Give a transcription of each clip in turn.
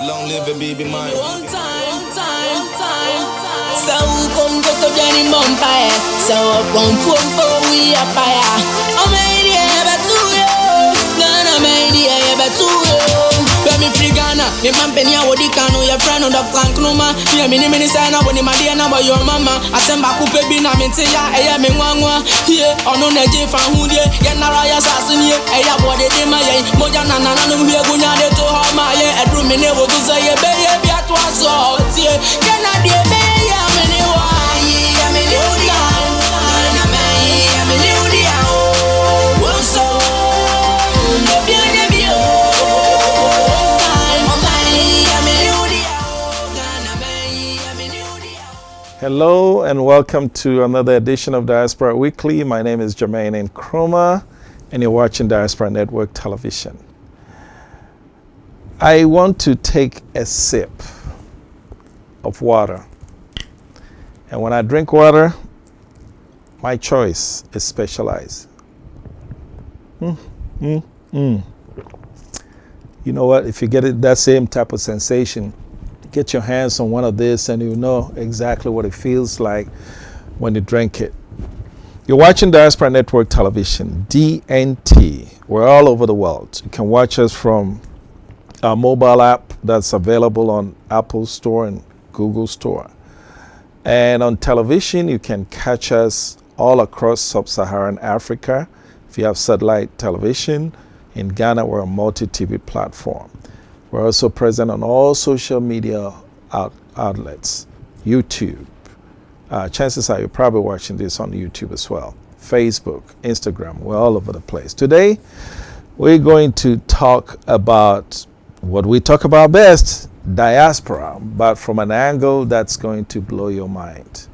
Long live and baby mine. One time. So come go to Johnny Mumpire. So come for we are fire. I'm ready ever to you. Ghana ready ever to you. Let me free Ghana. The man penny I would can your friend on the plank numa. Yeah, mini sana when my dear number your mama. I send back up baby na mintia. I am in one. Here on no neji fan who ye. Get Naraya Sassin ye. I have what they did my Mojana Nana we are going to how my head room in ever to say a baby at once. So can I be a baby? I'm in a way. I'm in a way. I'm in a way. So hello and welcome to another edition of Diaspora Weekly. My name is Jamaican and you're watching Diaspora Network Television. I want to take a sip of water. And when I drink water, my choice is specialized. You know what? If you get that same type of sensation, get your hands on one of this and you know exactly what it feels like when you drink it. You're watching Diaspora Network Television, DNT. We're all over the world. You can watch us from our mobile app that's available on Apple Store and Google Store. And on television, you can catch us all across sub-Saharan Africa. If you have satellite television, in Ghana, we're a multi-TV platform. We're also present on all social media outlets, YouTube. Chances are you're probably watching this on YouTube as well. Facebook, Instagram, we're all over the place. Today, we're going to talk about what we talk about best, diaspora, but from an angle that's going to blow your mind.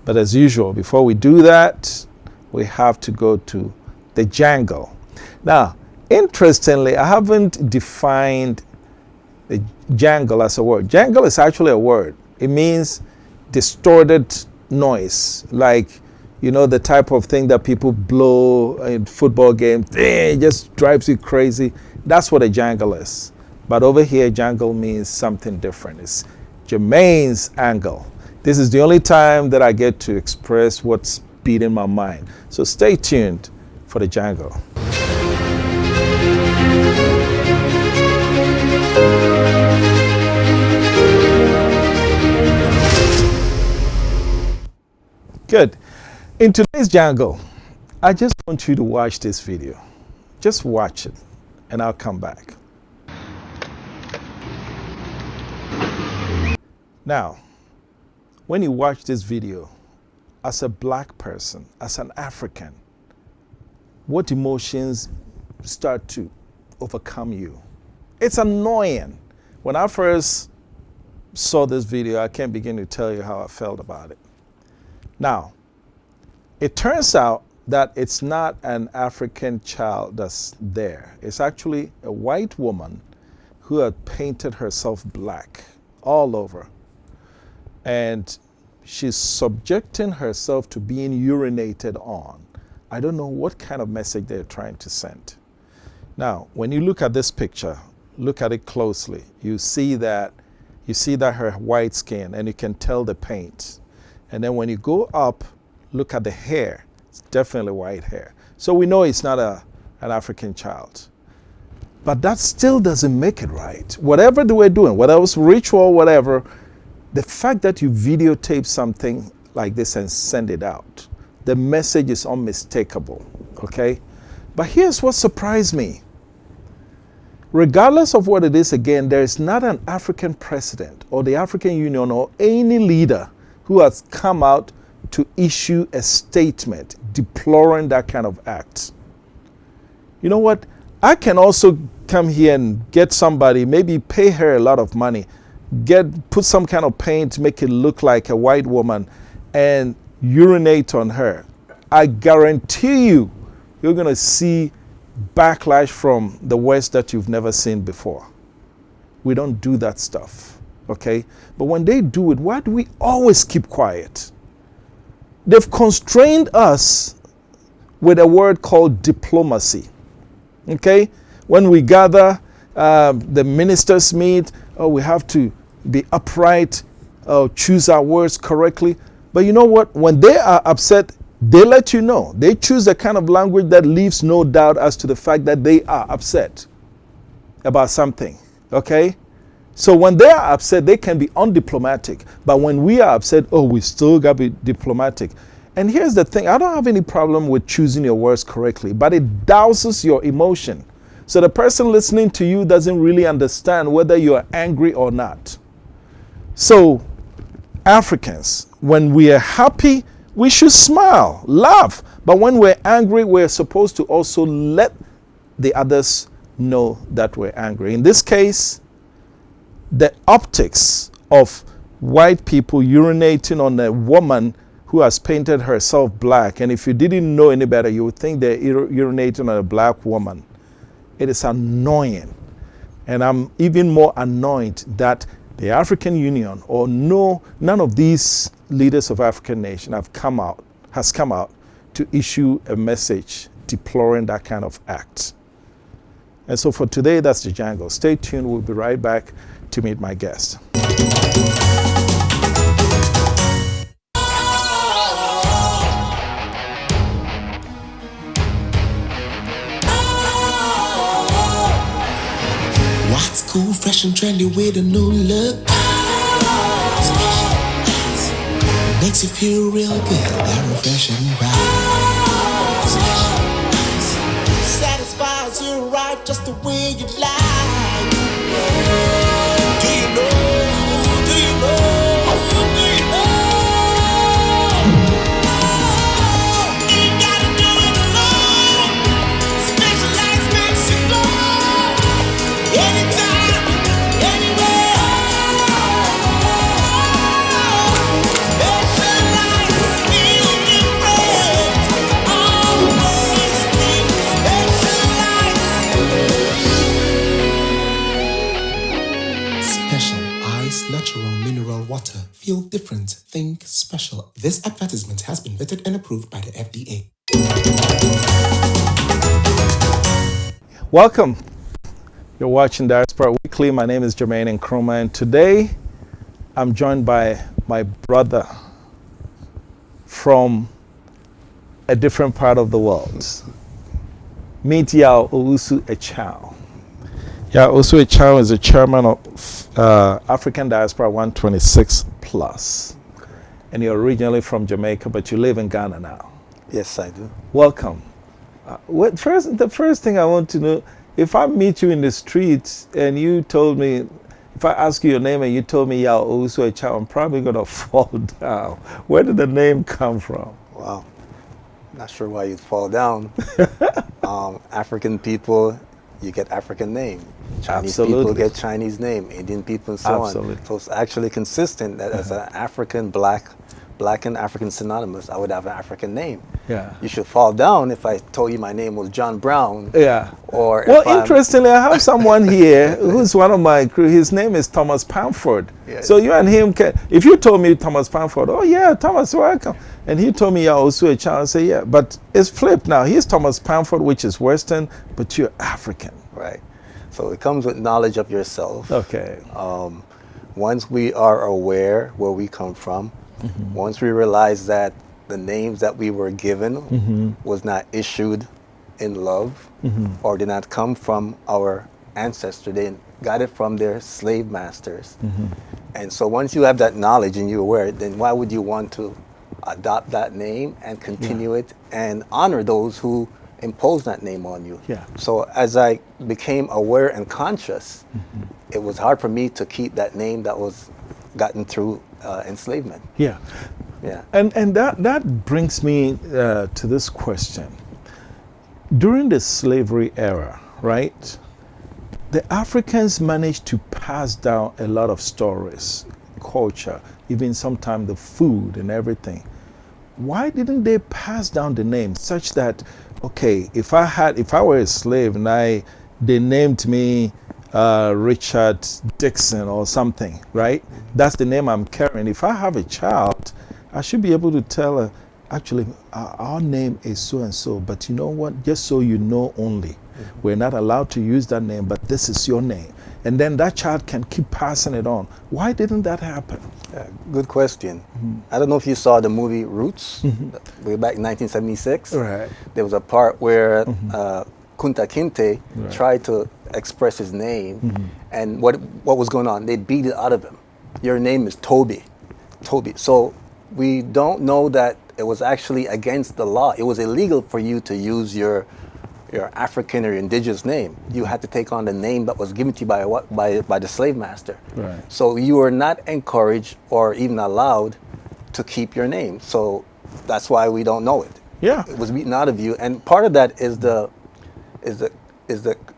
But as usual, before we do that, we have to go to the jangle. Now, interestingly, I haven't defined the jangle as a word. Jangle is actually a word. It means distorted noise, like, you know, the type of thing that people blow in football games. It just drives you crazy. That's what a jangle is. But over here, jangle means something different. It's Jermaine's angle. This is the only time that I get to express what's beating my mind. So stay tuned for the jangle. Good. In today's jangle, I just want you to watch this video. Just watch it, and I'll come back. Now, when you watch this video, as a black person, as an African, what emotions start to overcome you? It's annoying. When I first saw this video, I can't begin to tell you how I felt about it. Now, it turns out that it's not an African child that's there. It's actually a white woman who had painted herself black all over. And she's subjecting herself to being urinated on. I don't know what kind of message they're trying to send. Now, when you look at this picture, look at it closely. You see that her white skin, and you can tell the paint. And then when you go up, look at the hair. It's definitely white hair. So we know it's not an African child. But that still doesn't make it right. Whatever they were doing, whether it was ritual, whatever, the fact that you videotape something like this and send it out, the message is unmistakable, okay? But here's what surprised me. Regardless of what it is, again, there is not an African president or the African Union or any leader who has come out to issue a statement deploring that kind of act. You know what? I can also come here and get somebody, maybe pay her a lot of money, put some kind of paint, make it look like a white woman, and urinate on her. I guarantee you're going to see backlash from the West that you've never seen before. We don't do that stuff. Okay? But when they do it, why do we always keep quiet? They've constrained us with a word called diplomacy. Okay? When we gather, the ministers meet, oh, we have to be upright, choose our words correctly. But you know what? When they are upset, they let you know. They choose a kind of language that leaves no doubt as to the fact that they are upset about something. Okay? So when they are upset, they can be undiplomatic. But when we are upset, oh, we still got to be diplomatic. And here's the thing. I don't have any problem with choosing your words correctly, but it douses your emotion. So the person listening to you doesn't really understand whether you're angry or not. So Africans, when we are happy, we should smile, laugh. But when we're angry, we're supposed to also let the others know that we're angry. In this case, the optics of white people urinating on a woman who has painted herself black, and if you didn't know any better, you would think they're urinating on a black woman. It is annoying. And I'm even more annoyed that the African Union or none of these leaders of African nation has come out to issue a message deploring that kind of act. And so for today, that's the Jangle. Stay tuned. We'll be right back to meet my guest. What's cool, fresh and trendy with a new look? Makes you feel real good, that refreshing right. Satisfies you right just the way you like. Do you know? Do you know? Do you know? Ain't gotta do it alone. Specialized makes you glow. Anytime, anywhere. Specialized, feel different. Always think specialized. Special ice, natural mineral water. Feel different. Think special. This advertisement has been vetted and approved by the FDA. Welcome. You're watching Diaspora Weekly. My name is Jamaican, and today I'm joined by my brother from a different part of the world. Meet Yao Owusu Echao. Yao Owusu Echao is the chairman of African Diaspora 126 Plus. And you're originally from Jamaica, but you live in Ghana now. Yes, I do. Welcome. The first thing I want to know, if I meet you in the streets and you told me, if I ask you your name and you told me Yao Owusu Echao, I'm probably going to fall down. Where did the name come from? Wow. Not sure why you'd fall down. African people, you get African name. Chinese people get Chinese name. Indian people and so on. So it's actually consistent that as an African, black and African synonymous, I would have an African name. Yeah. You should fall down if I told you my name was John Brown. Yeah. Or well, interestingly, I have someone here who's one of my crew. His name is Thomas Pamford. Yeah. So you and him if you told me Thomas Pamford, oh yeah, Thomas, welcome. And he told me Yao Owusu Echao, I say yeah, but it's flipped now. He's Thomas Pamford, which is Western, but you're African. Right. So it comes with knowledge of yourself. Okay. Once we are aware where we come from, once we realize that the names that we were given was not issued in love or did not come from our ancestors, they got it from their slave masters. And so once you have that knowledge and you're aware, then why would you want to adopt that name and continue it and honor those who impose that name on you? Yeah. So as I became aware and conscious, it was hard for me to keep that name that was gotten through enslavement. Yeah. Yeah. And that brings me to this question. During the slavery era, right, the Africans managed to pass down a lot of stories, culture, even sometimes the food and everything. Why didn't they pass down the name such that, okay, if I were a slave and they named me Richard Dixon or something, right? That's the name I'm carrying. If I have a child, I should be able to tell her, actually, our name is so and so, but you know what? Just so you know only, We're not allowed to use that name, but this is your name. And then that child can keep passing it on. Why didn't that happen? Good question. I don't know if you saw the movie Roots, way back in 1976. Right. There was a part where Kunta Kinte tried to express his name, and what was going on? They beat it out of him. Your name is Toby. Toby. So we don't know that it was actually against the law. It was illegal for you to use your African or indigenous name. You had to take on the name that was given to you by the slave master. Right. So you were not encouraged or even allowed to keep your name. So that's why we don't know it. Yeah. It was beaten out of you, and part of that is the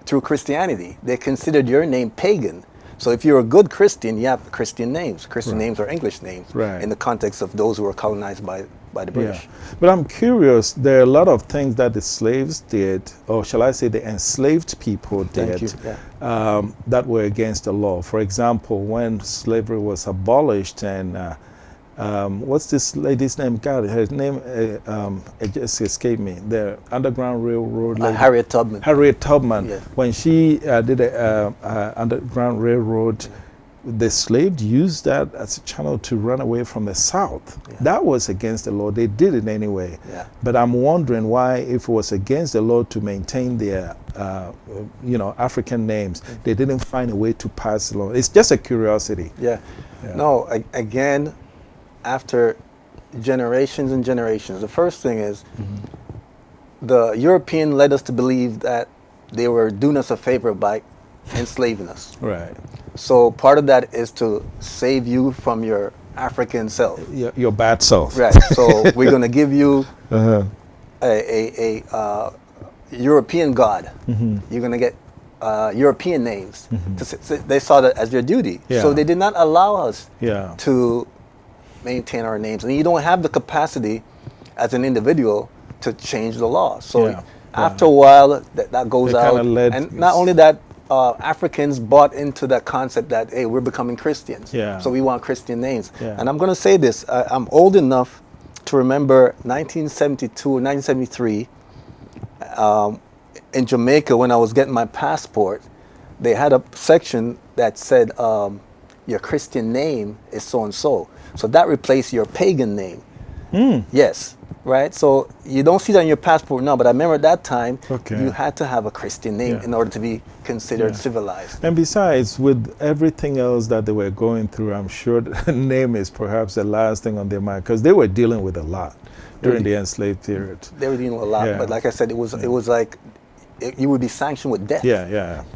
through Christianity. They considered your name pagan. So if you're a good Christian, you have Christian names. Christian names are English names in the context of those who were colonized by the British. Yeah. But I'm curious, there are a lot of things that the slaves did, or shall I say the enslaved people did, that were against the law. For example, when slavery was abolished and what's this lady's name? God, her name, it just escaped me. The Underground Railroad lady. Harriet Tubman. Harriet Tubman. Yeah. When she did a Underground Railroad, the slaves used that as a channel to run away from the South. Yeah. That was against the law. They did it anyway. Yeah. But I'm wondering why, if it was against the law to maintain their African names, they didn't find a way to pass it along. It's just a curiosity. Yeah. No, again, after generations and generations, the first thing is the European led us to believe that they were doing us a favor by enslaving us. Right. So part of that is to save you from your African self. Your bad self. Right. So we're going to give you a European god. You're going to get European names. They saw that as their duty. Yeah. So they did not allow us Yeah. to maintain our names. And you don't have the capacity as an individual to change the law. So after a while, that goes out. And not only that, Africans bought into that concept that, hey, we're becoming Christians. Yeah. So we want Christian names. Yeah. And I'm going to say this. I'm old enough to remember 1972 or 1973 in Jamaica, when I was getting my passport, they had a section that said your Christian name is so-and-so. So that replaced your pagan name. Yes, right? So you don't see that on your passport now, but I remember at that time, you had to have a Christian name in order to be considered civilized. And besides, with everything else that they were going through, I'm sure the name is perhaps the last thing on their mind, because they were dealing with a lot during the enslaved period. They were dealing with a lot, but like I said, it was like you would be sanctioned with death.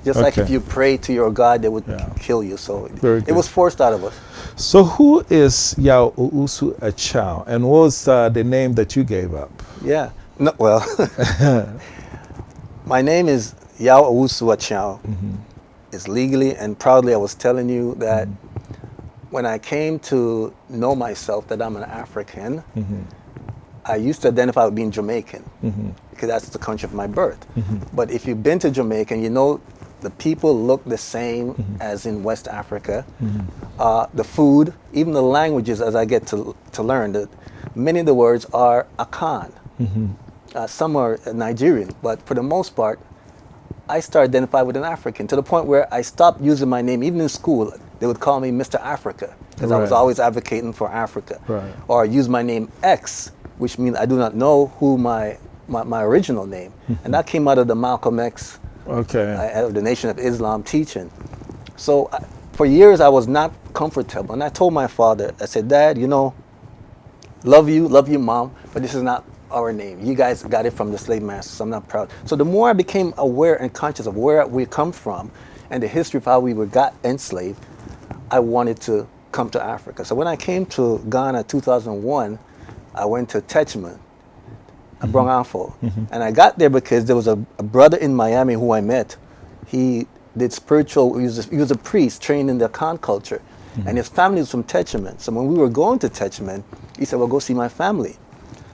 Just like if you pray to your God, they would kill you. So it was forced out of us. So who is Yao Owusu Achao, and what was the name that you gave up? Yeah, no, well, my name is Yao Owusu Achao. It's legally and proudly, I was telling you that when I came to know myself that I'm an African, I used to identify with being Jamaican because that's the country of my birth. But if you've been to Jamaica, you know the people look the same as in West Africa. The food, even the languages, as I get to learn, that many of the words are Akan. Some are Nigerian, but for the most part, I started identifying with an African to the point where I stopped using my name. Even in school, they would call me Mr. Africa because I was always advocating for Africa. Or use my name X, which means I do not know who my original name. And that came out of the Malcolm X, the Nation of Islam teaching. So for years I was not comfortable. And I told my father, I said, Dad, you know, love you, Mom, but this is not our name. You guys got it from the slave masters, so I'm not proud. So the more I became aware and conscious of where we come from and the history of how we got enslaved, I wanted to come to Africa. So when I came to Ghana 2001, I went to Techman, Brongafo, and I got there because there was a brother in Miami who I met. He did spiritual, he was a priest trained in the Akan culture, and his family was from Techman. So when we were going to Techman, he said, well, go see my family.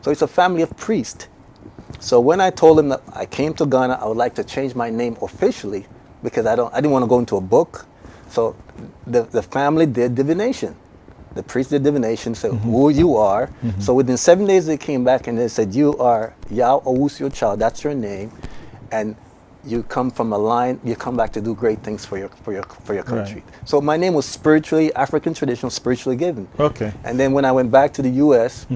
So it's a family of priests. So when I told him that I came to Ghana, I would like to change my name officially because I didn't want to go into a book. So the family did divination. The priest did divination, said who you are. So within 7 days they came back and they said, you are Yao Owusu Achao, that's your name. And you come from a line, you come back to do great things for your country. So my name was spiritually, African traditional, spiritually given. Okay. And then when I went back to the U.S.,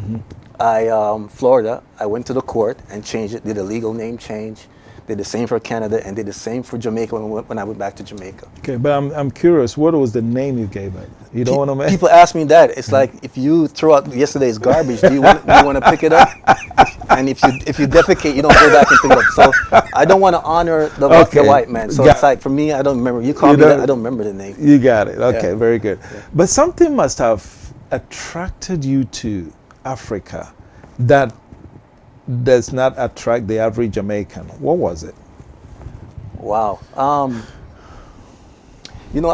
Florida, I went to the court and changed it, did a legal name change, did the same for Canada, and did the same for Jamaica when I went back to Jamaica. Okay, but I'm curious, what was the name you gave it? You don't want to make... People ask me that. It's like, if you throw out yesterday's garbage, do you want to pick it up? And if you defecate, you don't go back and pick it up. So I don't want to honor the white man. So it's like, for me, I don't remember. You call me that, I don't remember the name. You got it. Okay, Yeah. very good. Yeah. But something must have attracted you to Africa that does not attract the average Jamaican. What was it? Wow. I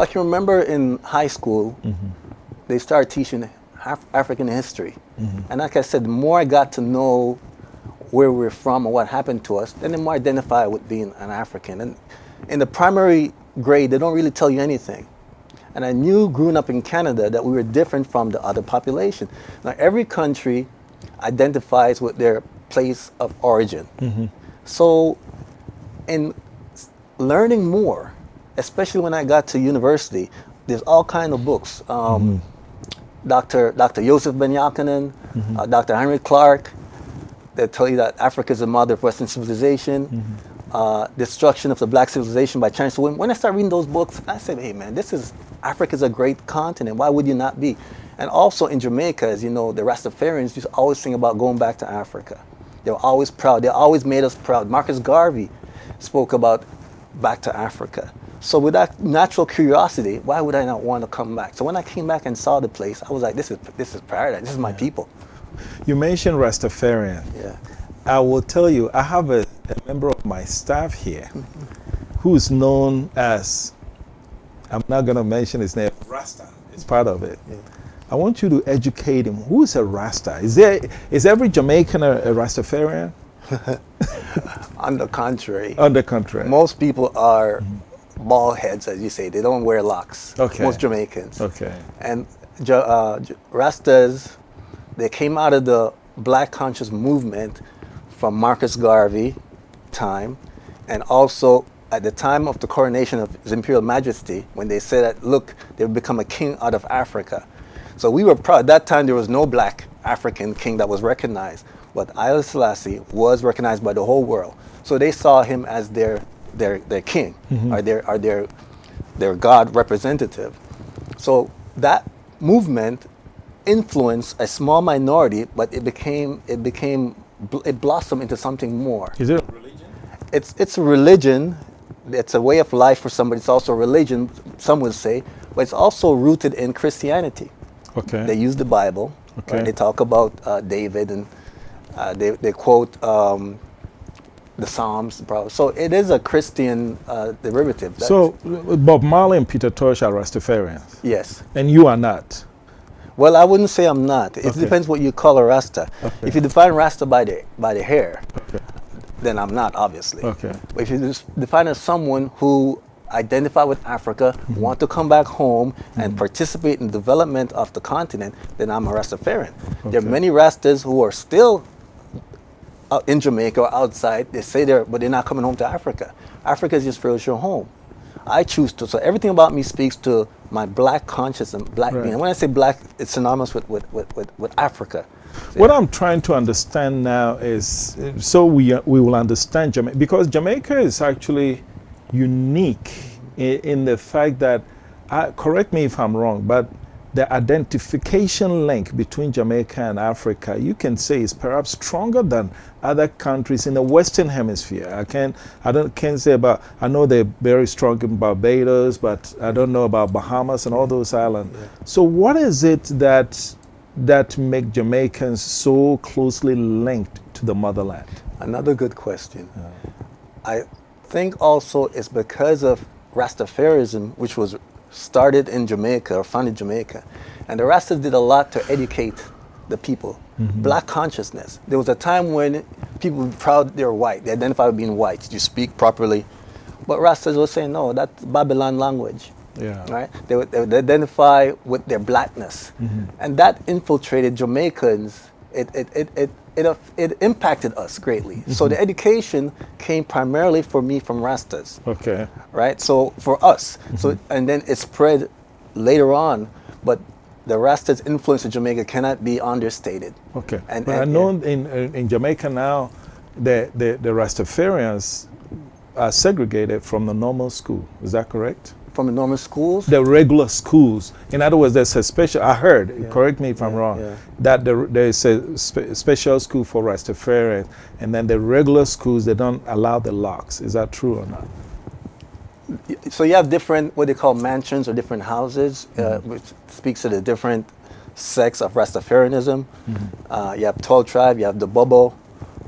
can remember in high school, they started teaching African history. And like I said, the more I got to know where we're from and what happened to us, then the more I identify with being an African. And in the primary grade, they don't really tell you anything. And I knew growing up in Canada that we were different from the other population. Now, every country identifies with their place of origin. So in learning more, especially when I got to university, there's all kinds of books. Dr. Joseph Ben-Jochannan, Dr. Henry Clark, they tell you that Africa is the mother of Western civilization, destruction of the black civilization by Chinese. So when I started reading those books, I said, hey man, Africa's a great continent. Why would you not be? And also in Jamaica, as you know, the Rastafarians used to always sing about going back to Africa. They were always proud. They always made us proud. Marcus Garvey spoke about back to Africa. So with that natural curiosity, why would I not want to come back? So when I came back and saw the place, I was like, this is paradise. This is my people. You mentioned Rastafarian. Yeah. I will tell you, I have a member of my staff here who's known as, I'm not going to mention his name, Rasta. It's part of it. Yeah. I want you to educate him. Who is a Rasta? Is every Jamaican a Rastafarian? On the contrary. On the contrary. Most people are bald heads, as you say. They don't wear locks. Okay. Most Jamaicans. Okay. And Rastas, they came out of the black conscious movement from Marcus Garvey time, and also at the time of the coronation of His Imperial Majesty, when they said that, look, they would become a king out of Africa. So we were proud. At that time, there was no black African king that was recognized, but Haile Selassie was recognized by the whole world. So they saw him as their king, or their God representative. So that movement influenced a small minority, but it blossomed into something more. Is it a religion? It's a religion. It's a way of life for somebody. It's also a religion, some would say, but it's also rooted in Christianity. Okay. They use the Bible. Okay. Right? They talk about David, and they quote the Psalms. So it is a Christian derivative. So Bob Marley and Peter Tosh are Rastafarians? Yes. And you are not? Well, I wouldn't say I'm not. It depends what you call a Rasta. Okay. If you define Rasta by the hair, Okay. then I'm not, obviously. Okay. But if you just define as someone who identify with Africa, want to come back home and participate in the development of the continent, then I'm a Rastafarian. There are many Rastas who are still out in Jamaica or outside. They say but they're not coming home to Africa. Africa is your spiritual home. I choose to. So everything about me speaks to my black conscience and black being. And when I say black, it's synonymous with Africa. So what I'm trying to understand now is, so we will understand Jamaica, because Jamaica is actually unique in the fact that, correct me if I'm wrong, but the identification link between Jamaica and Africa, you can say, is perhaps stronger than other countries in the Western Hemisphere. Can't say about, I know they're very strong in Barbados, but I don't know about Bahamas and all those islands. Yeah. So what is it that make Jamaicans so closely linked to the motherland? Another good question. I think also it's because of Rastafarianism, which was started in Jamaica or founded Jamaica. And the Rastas did a lot to educate the people. Black consciousness. There was a time when people were proud they were white. They identified with being white. You speak properly. But Rastas were saying, no, that's Babylon language. Yeah. Right? They would identify with their blackness. And that infiltrated Jamaicans. It it impacted us greatly. So the education came primarily for me from Rastas. Okay. Right? So for us. So and then it spread later on, but the Rastas' influence in Jamaica cannot be understated. Okay. And But I know in Jamaica now, the Rastafarians are segregated from the normal school. Is that correct? From the normal schools? The regular schools. In other words, there's a special, I heard, correct me if I'm wrong, that there's a special school for Rastafarians, and then the regular schools, they don't allow the locks. Is that true or not? So you have different, what they call mansions or different houses, which speaks to the different sects of Rastafarianism. You have 12 tribe, you have the Bobo,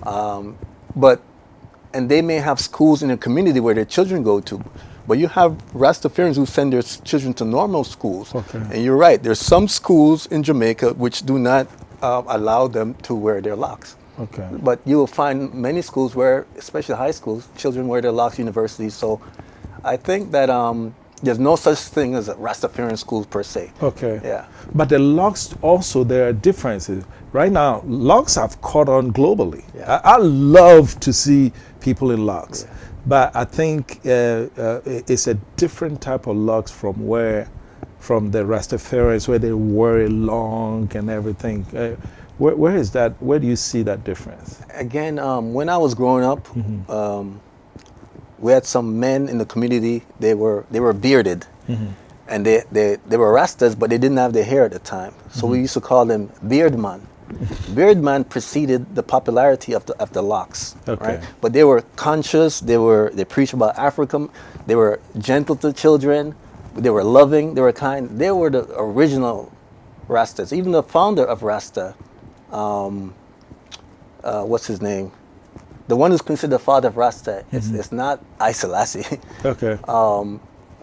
and they may have schools in a community where their children go to. But you have Rastafarians who send their children to normal schools. Okay. And you're right, there's some schools in Jamaica which do not allow them to wear their locks. Okay. But you will find many schools where, especially high schools, children wear their locks, universities. So I think that there's no such thing as a Rastafarian school per se. Okay. Yeah. But the locks also, there are differences. Right now, locks have caught on globally. Yeah. I love to see people in locks. Yeah. But I think it's a different type of locks from the Rastafarians, where they wear it long and everything. Where is that? Where do you see that difference? Again, when I was growing up, we had some men in the community. They were bearded, and they were Rastas, but they didn't have their hair at the time. So we used to call them Beardman. Beardman preceded the popularity of the locks. Okay. Right? But they were conscious. They preached about Africa. They were gentle to children. They were loving. They were kind. They were the original Rastas. Even the founder of Rasta, what's his name? The one who's considered the father of Rasta, it's not I Selassie. Okay.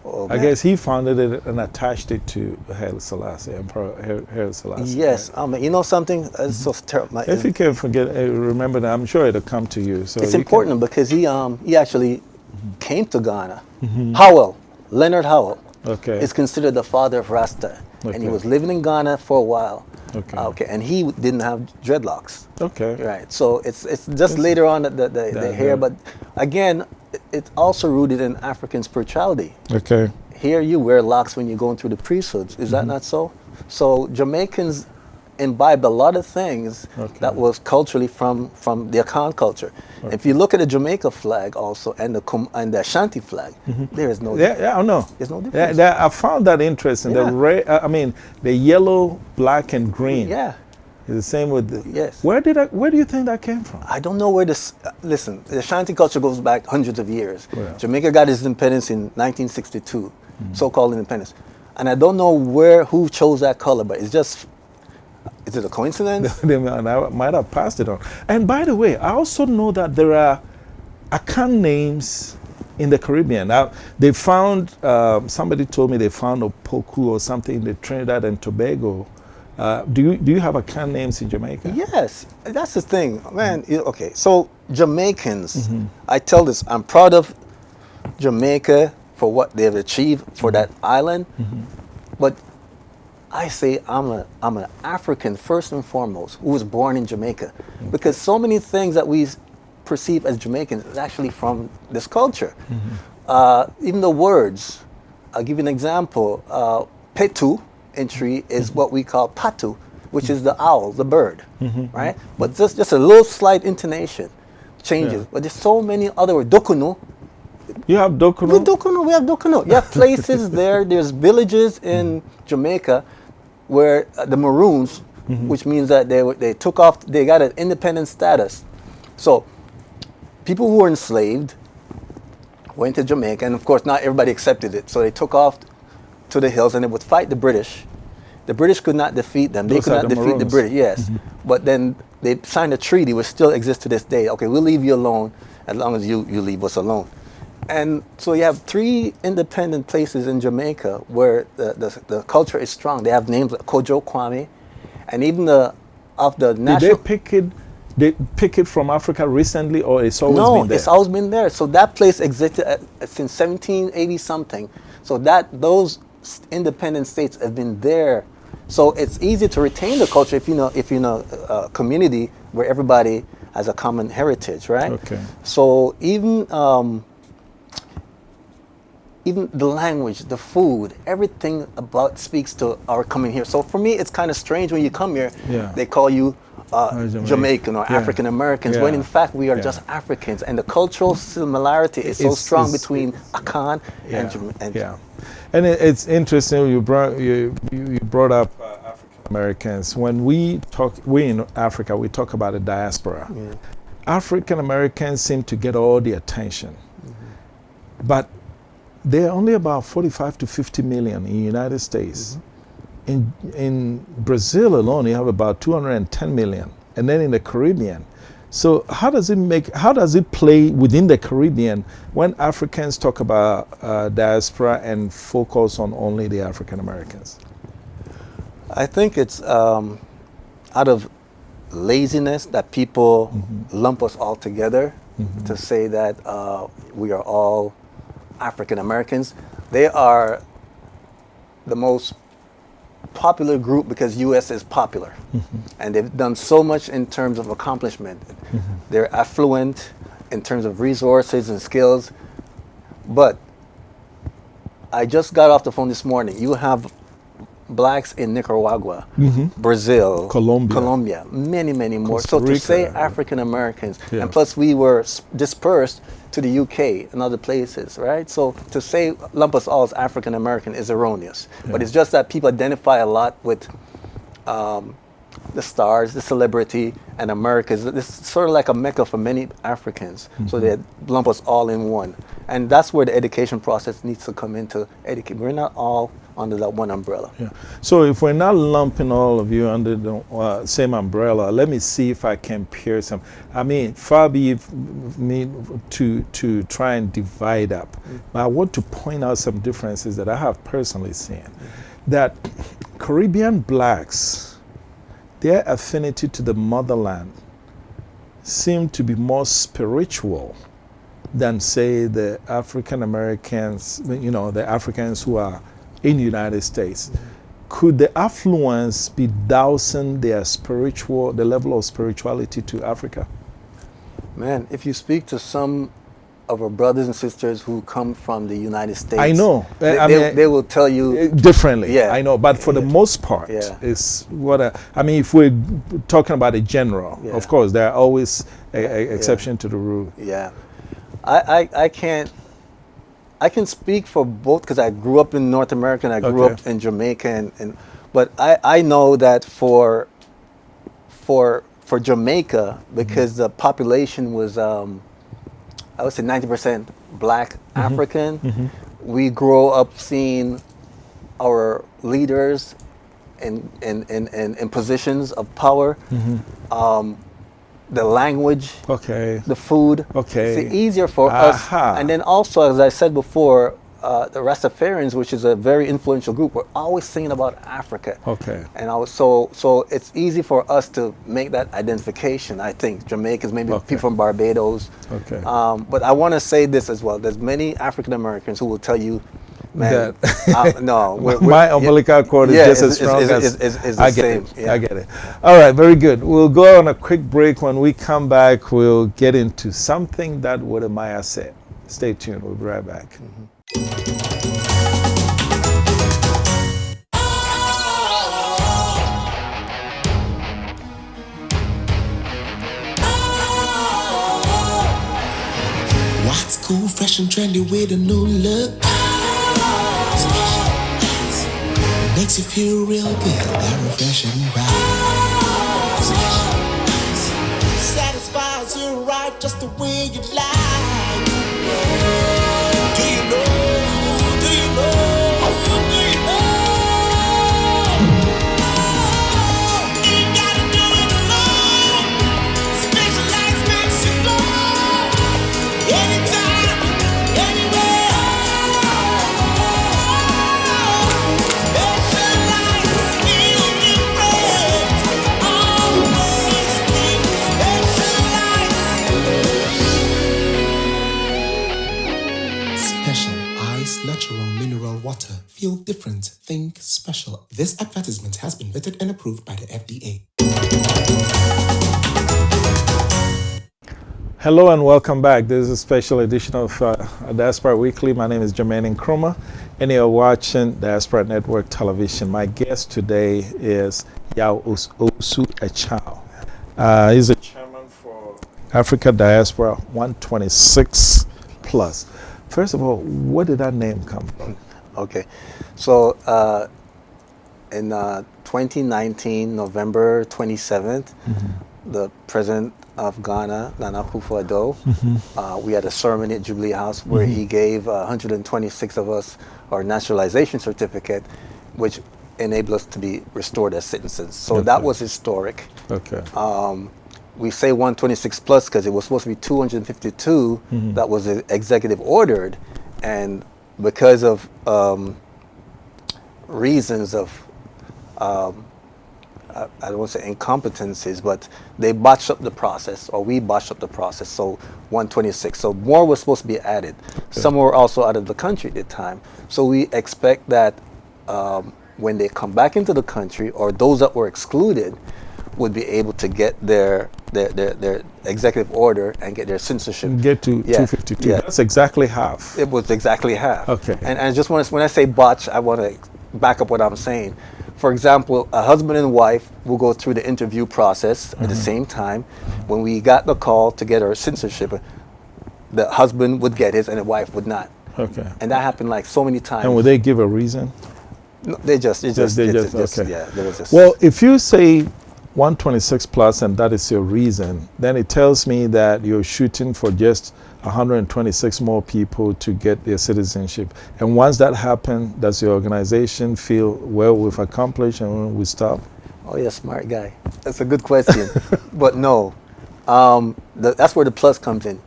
I guess he founded it and attached it to Haile Selassie, Emperor Haile Selassie. Yes. Right? You know something? It's so terrible. If you can remember that, I'm sure it'll come to you. So it's important because he actually came to Ghana. Howell, Leonard Howell, is considered the father of Rasta. Okay. And he was living in Ghana for a while. Okay. And he didn't have dreadlocks. Okay. Right. So it's just later on the hair, but again, it's also rooted in African spirituality. Okay. Here you wear locks when you're going through the priesthoods. Is that not so? So Jamaicans imbibed a lot of things that was culturally from the Akan culture. Okay. If you look at the Jamaica flag also and the Ashanti flag, there is no difference. Yeah, I know. There's no difference. I found that interesting. Yeah. The yellow, black, and green. Yeah. It's the same with the... Yes. Where do you think that came from? I don't know where this... listen, the Ashanti culture goes back hundreds of years. Yeah. Jamaica got its independence in 1962, so-called independence. And I don't know who chose that color, but it's just... Is it a coincidence? They might have passed it on. And by the way, I also know that there are Akan names in the Caribbean. Now, they found... somebody told me they found a Poku or something in the Trinidad and Tobago. Do you have Akan names in Jamaica? Yes, that's the thing, man. Okay, so Jamaicans, I tell this, I'm proud of Jamaica for what they've achieved for that island, but I say I'm an African first and foremost who was born in Jamaica, because so many things that we perceive as Jamaicans is actually from this culture. Even the words, I'll give you an example. Petu in Tree is what we call patu, which is the owl, the bird, right? But just a little slight intonation changes. But there's so many other words. Dokunu. You have Dokunu? We have Dokunu. You have places there. There's villages in Jamaica where the Maroons, which means that they took off, they got an independent status. So people who were enslaved went to Jamaica, and of course not everybody accepted it. So they took off to the hills and they would fight the British. The British could not defeat them. They could not defeat the British, yes. But then they signed a treaty which still exists to this day. Okay, we'll leave you alone as long as you leave us alone. And so you have 3 independent places in Jamaica where the culture is strong. They have names like Kojo Kwame, and even of the national... Did they pick it from Africa recently, or it's always been there? No, it's always been there. So that place existed since 1780 something. So those independent states have been there So it's easy to retain the culture if you know a community where everybody has a common heritage, right? Okay. So even the language, the food, everything about speaks to our coming here. So for me, it's kind of strange when you come here, Yeah. they call you Jamaican or Yeah. African Americans, Yeah. when in fact we are Yeah. just Africans. And the cultural similarity is so It's- strong it's- between Akan Yeah. and Yeah. And it's interesting you brought up African Americans. When we in Africa, we talk about the diaspora. Yeah. African Americans seem to get all the attention. But there are only about 45 to 50 million in the United States. In Brazil alone, you have about 210 million, and then in the Caribbean. So how does it play within the Caribbean when Africans talk about diaspora and focus on only the African Americans? I think it's out of laziness that people lump us all together to say that we are all African Americans. They are the most popular group because U.S. is popular, and they've done so much in terms of accomplishment. They're affluent in terms of resources and skills. But I just got off the phone this morning. You have blacks in Nicaragua, Brazil, Colombia, many more. Costa So to say Rica. African Americans, Yeah. and plus we were dispersed to the UK and other places, right? So to say lump us all as African American is erroneous. But it's just that people identify a lot with the stars, the celebrity, and America. It's sort of like a mecca for many Africans. So they lump us all in one. And that's where the education process needs to come into educate. We're not all under that one umbrella. Yeah. So if we're not lumping all of you under the same umbrella, let me see if I can pair some. I mean, far be it me to try and divide up. But I want to point out some differences that I have personally seen. That Caribbean blacks, their affinity to the motherland seem to be more spiritual than, say, the African Americans, the Africans who are in the United States. Could the affluence be dousing the level of spirituality to Africa? Man, if you speak to some of our brothers and sisters who come from the United States, I know. They will tell you differently. Yeah. I know. But for the most part, Yeah. it's if we're talking about a general, Yeah. of course, there are always exception to the rule. Yeah, I can speak for both because I grew up in North America and I grew Okay. up in Jamaica, but I know that for Jamaica, because the population was I would say 90% Black African, we grow up seeing our leaders in positions of power. The language, Okay. the food. Okay. It's easier for us. Aha. And then also, as I said before, the Rastafarians, which is a very influential group, were always singing about Africa. Okay. And so it's easy for us to make that identification. I think Jamaicans, maybe Okay. people from Barbados. Okay. But I want to say this as well. There's many African Americans who will tell you, man, no, my umbilical cord is just as strong as the I get same. it. Yeah. I get it. All right, very good. We'll go on a quick break. When we come back, we'll get into something that Wodemaya said. Stay tuned. We'll be right back. What's cool, fresh and trendy with a new look? Makes you feel real good, that refreshing vibe. Satisfies you right just the way you like. Do you know? Do you know? Do you know? You gotta do it alone. Specialized makes you flow. Anytime, anywhere. Specialized, feel different. Always think specialized. Special ice, natural mineral water. Feel different, think special. special. This advertisement has been vetted and approved by the FDA. Hello and welcome back. This is a special edition of Diaspora Weekly. My name is Jamaican, and you're watching Diaspora Network Television. My guest today is Yao Osu Echao. He's a chairman for Africa Diaspora 126 Plus. First of all, where did that name come from? Okay, so in 2019, November 27th, the president of Ghana, Nana Akufo-Addo, we had a ceremony at Jubilee House where he gave 126 of us our naturalization certificate, which enabled us to be restored as citizens. So that was historic. Okay. We say 126 plus because it was supposed to be 252 that was executive ordered, and because of reasons of I don't want to say incompetencies, but they botched up the process, or we botched up the process. So 126. So more was supposed to be added. Okay. Some were also out of the country at the time. So we expect that when they come back into the country, or those that were excluded, would be able to get their executive order and get their citizenship. Get to 252. Yeah. That's exactly half. It was exactly half. Okay. And I just want to, when I say botch, I want to back up what I'm saying. For example, a husband and wife will go through the interview process at the same time. When we got the call to get our citizenship, the husband would get his and the wife would not. Okay. And that happened like so many times. And would they give a reason? No, they just okay. Yeah, there was just. Well, if you say 126 plus and that is your reason, then it tells me that you're shooting for just 126 more people to get their citizenship. And once that happens, does your organization feel, well, we've accomplished and we stop? Oh, yeah, smart guy. That's a good question. But no, that's where the plus comes in.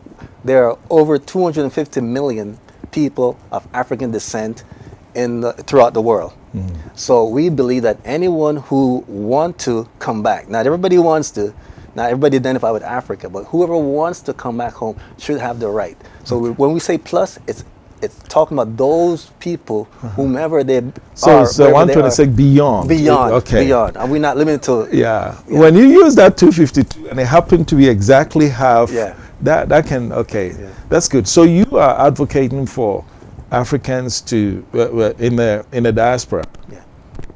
There are over 250 million people of African descent throughout the world. So we believe that anyone who wants to come back, not everybody wants to, not everybody identify with Africa, but whoever wants to come back home should have the right. So when we say plus, it's talking about those people, whomever they are. So 126 beyond. Beyond. And we're not limited to. Yeah. When you use that 252 and it happened to be exactly half, that can, that's good. So you are advocating for Africans to in the diaspora,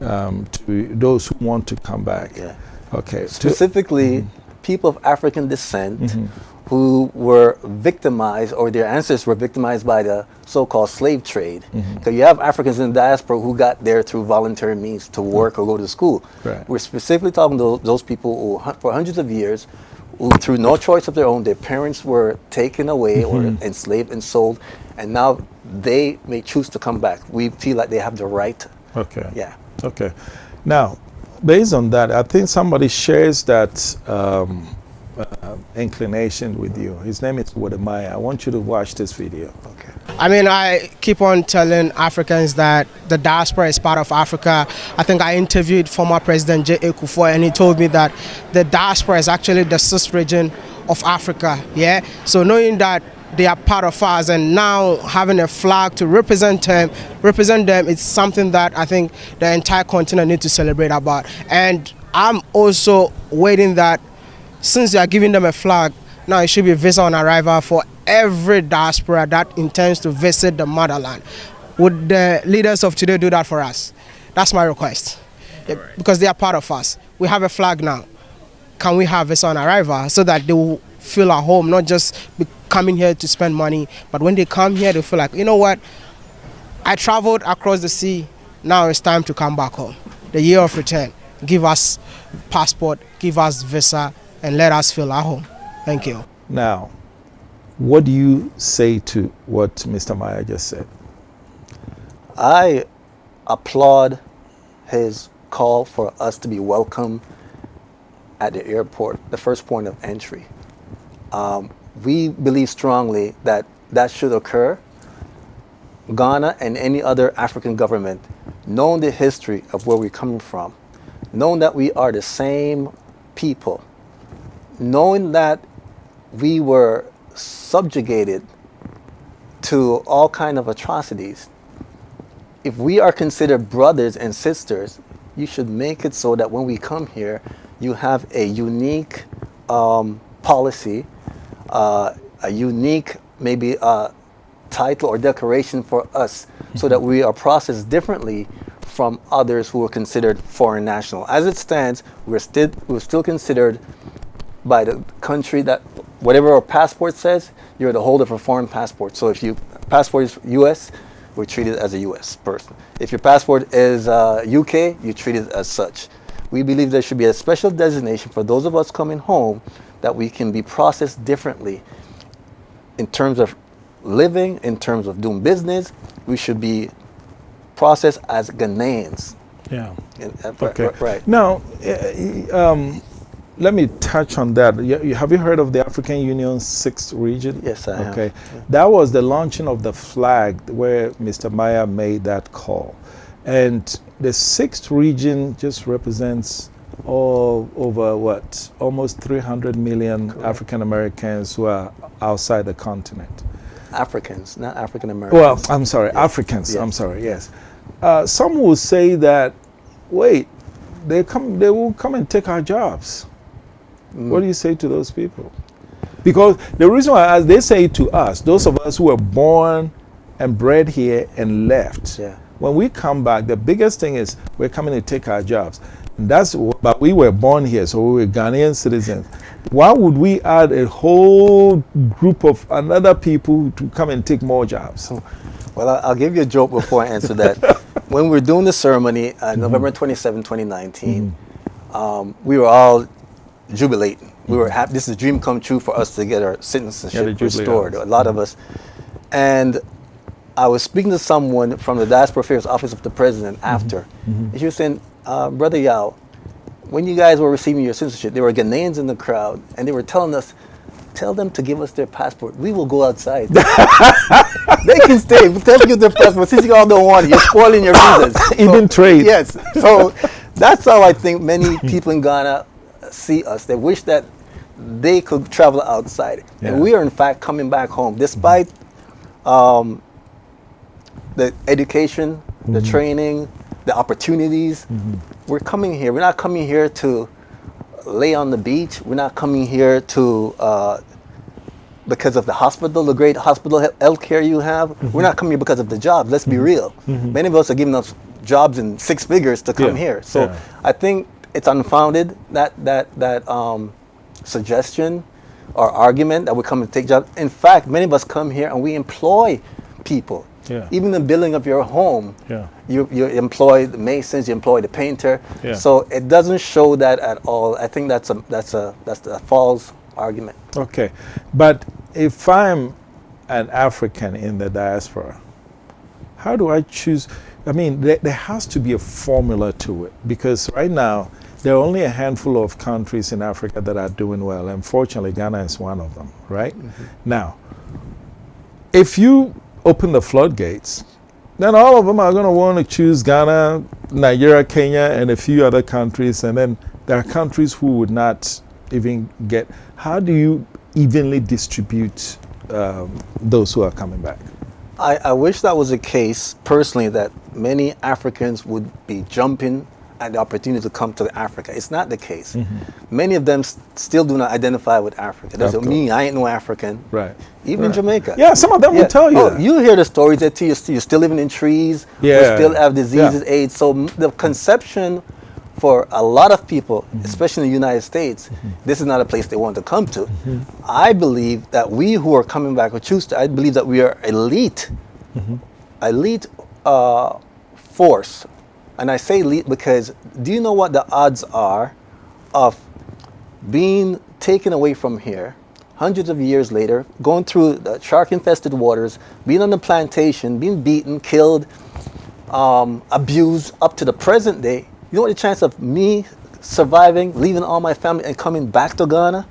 to those who want to come back. Yeah. Okay. Specifically, people of African descent who were victimized, or their ancestors were victimized by the so-called slave trade. Because you have Africans in the diaspora who got there through voluntary means to work or go to school. Right. We're specifically talking to those people who, for hundreds of years, who, through no choice of their own, their parents were taken away or enslaved and sold, and now they may choose to come back. We feel like they have the right. Okay. Yeah. Okay. Now, based on that, I think somebody shares that inclination with you. His name is Wodemaya. I want you to watch this video. Okay. I mean, I keep on telling Africans that the diaspora is part of Africa. I think I interviewed former President J.A. Kufuor, and he told me that the diaspora is actually the sixth region of Africa. Yeah. So knowing that they are part of us, and now having a flag to represent them, it's something that I think the entire continent needs to celebrate about. And I'm also waiting that since they are giving them a flag, now it should be visa on arrival for every diaspora that intends to visit the motherland. Would the leaders of today do that for us? That's my request. Right. Because they are part of us. We have a flag now. Can we have visa on arrival so that they will feel at home, not just coming here to spend money, but when they come here, they feel like, you know what, I traveled across the sea, now it's time to come back home. The year of return. Give us passport, give us visa, and let us feel at home. Thank you. Now, what do you say to what Mr. Maya just said? I applaud his call for us to be welcome at the airport, the first point of entry. We believe strongly that that should occur. Ghana and any other African government, knowing the history of where we're coming from, knowing that we are the same people, knowing that we were subjugated to all kind of atrocities, if we are considered brothers and sisters, you should make it so that when we come here, you have a unique policy, a unique maybe title or decoration for us, so that we are processed differently from others who are considered foreign national. As it stands, we're still considered by the country that whatever our passport says, you're the holder of a foreign passport. So if your passport is U.S., we're treated as a U.S. person. If your passport is UK, you're treated as such. We believe there should be a special designation for those of us coming home that we can be processed differently in terms of living, in terms of doing business. We should be processed as Ghanaians. Yeah. Okay. Right. Now, let me touch on that. Have you heard of the African Union's 6th region? Yes, I have. Okay. That was the launching of the flag where Mr. Maya made that call. And the 6th region just represents almost 300 million African Americans who are outside the continent. Africans, not African Americans. Well, I'm sorry, yeah. Africans. Yeah. I'm sorry. Yes. Some will say that, wait, they will come and take our jobs. What do you say to those people? Because the reason why, as they say to us, those of us who were born and bred here and left, when we come back, the biggest thing is we're coming to take our jobs. And but we were born here, so we were Ghanaian citizens. Why would we add a whole group of another people to come and take more jobs? Well, I'll give you a joke before I answer that. When we were doing the ceremony, November 27, 2019, we were all jubilating. We were happy. This is a dream come true for us to get our citizenship restored, a lot of us. And I was speaking to someone from the Diaspora Affairs Office of the President after. And she was saying, Brother Yao, when you guys were receiving your citizenship, there were Ghanaians in the crowd, and they were telling us, tell them to give us their passport. We will go outside. They can stay. Tell them to give their passport. Since you all don't want it, you're spoiling your visas. Even trade. Yes. So that's how I think many people in Ghana see us. They wish that they could travel outside. Yeah. And we are, in fact, coming back home. Despite the education, the training, the opportunities, we're coming here. We're not coming here to lay on the beach. We're not coming here to because of the hospital, the great hospital health care you have. We're not coming here because of the job. Let's be real. Many of us are giving us jobs in 6 figures to come here. So I think it's unfounded, that suggestion or argument that we come to take jobs. In fact, many of us come here and we employ people. Even the building of your home, you employ the masons, you employ the painter. So it doesn't show that at all. I think that's a false argument. Okay, but if I'm an African in the diaspora, how do I choose? I mean, there has to be a formula to it, because right now there are only a handful of countries in Africa that are doing well. Unfortunately, Ghana is one of them, right? Now, if you open the floodgates, then all of them are going to want to choose Ghana, Nigeria, Kenya, and a few other countries, and then there are countries who would not even get. How do you evenly distribute those who are coming back? I wish that was the case, personally, that many Africans would be jumping at the opportunity to come to Africa. It's not the case. Many of them still do not identify with Africa. They say, me, I ain't no African. Right. Even in Jamaica. Yeah, some of them will tell you that. You hear the stories that you're still living in trees, you still have diseases, AIDS. So the conception for a lot of people, especially in the United States, this is not a place they want to come to. I believe that we who are coming back or choose to, I believe that we are elite force. And I say elite because do you know what the odds are of being taken away from here hundreds of years later, going through the shark-infested waters, being on the plantation, being beaten, killed, abused up to the present day? You know what the chance of me surviving, leaving all my family and coming back to Ghana?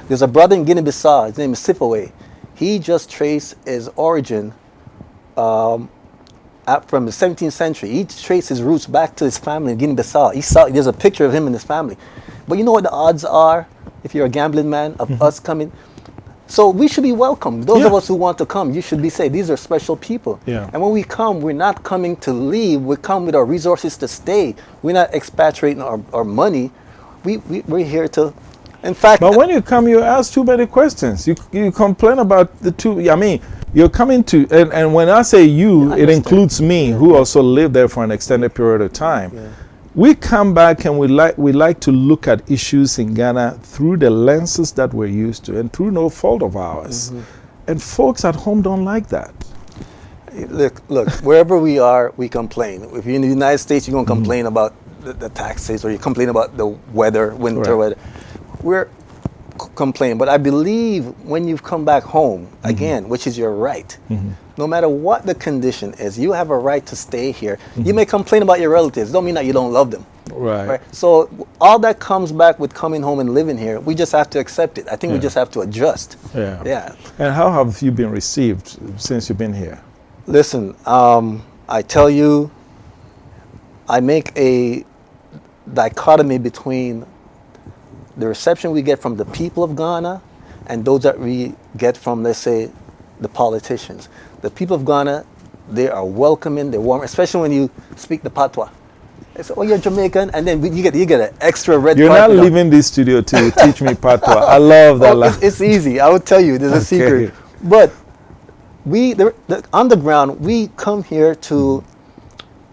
There's a brother in Guinea-Bissau, his name is Sifaway. He just traced his origin from the 17th century. He traced his roots back to his family in Guinea-Bissau. There's a picture of him and his family. But you know what the odds are, if you're a gambling man, of us coming? So we should be welcome. Those Yeah. of us who want to come, you should be say these are special people. Yeah. And when we come, we're not coming to leave. We come with our resources to stay. We're not expatriating our money. We're here to, in fact. But when you come, you ask too many questions. You complain about the two. I mean, you're coming to, and when I say you, it includes me, who also lived there for an extended period of time. Yeah. We come back and we like to look at issues in Ghana through the lenses that we're used to and through no fault of ours. And folks at home don't like that. Look, wherever we are, we complain. If you're in the United States, you're going to complain about the taxes, or you complain about the weather, winter weather. We're complaining. But I believe when you've come back home, again, which is your right, no matter what the condition is, you have a right to stay here. You may complain about your relatives. Don't mean that you don't love them. Right. So all that comes back with coming home and living here, we just have to accept it. I think we just have to adjust. Yeah. And how have you been received since you've been here? Listen, I tell you, I make a dichotomy between the reception we get from the people of Ghana and those that we get from, let's say, the politicians. The people of Ghana, they are welcoming, they're warm, especially when you speak the patois. They say, oh, you're Jamaican, and then you get an extra red You're carpet not leaving this studio to teach me patois. I love that. It's easy. I will tell you, there's a secret. But on the ground, we come here to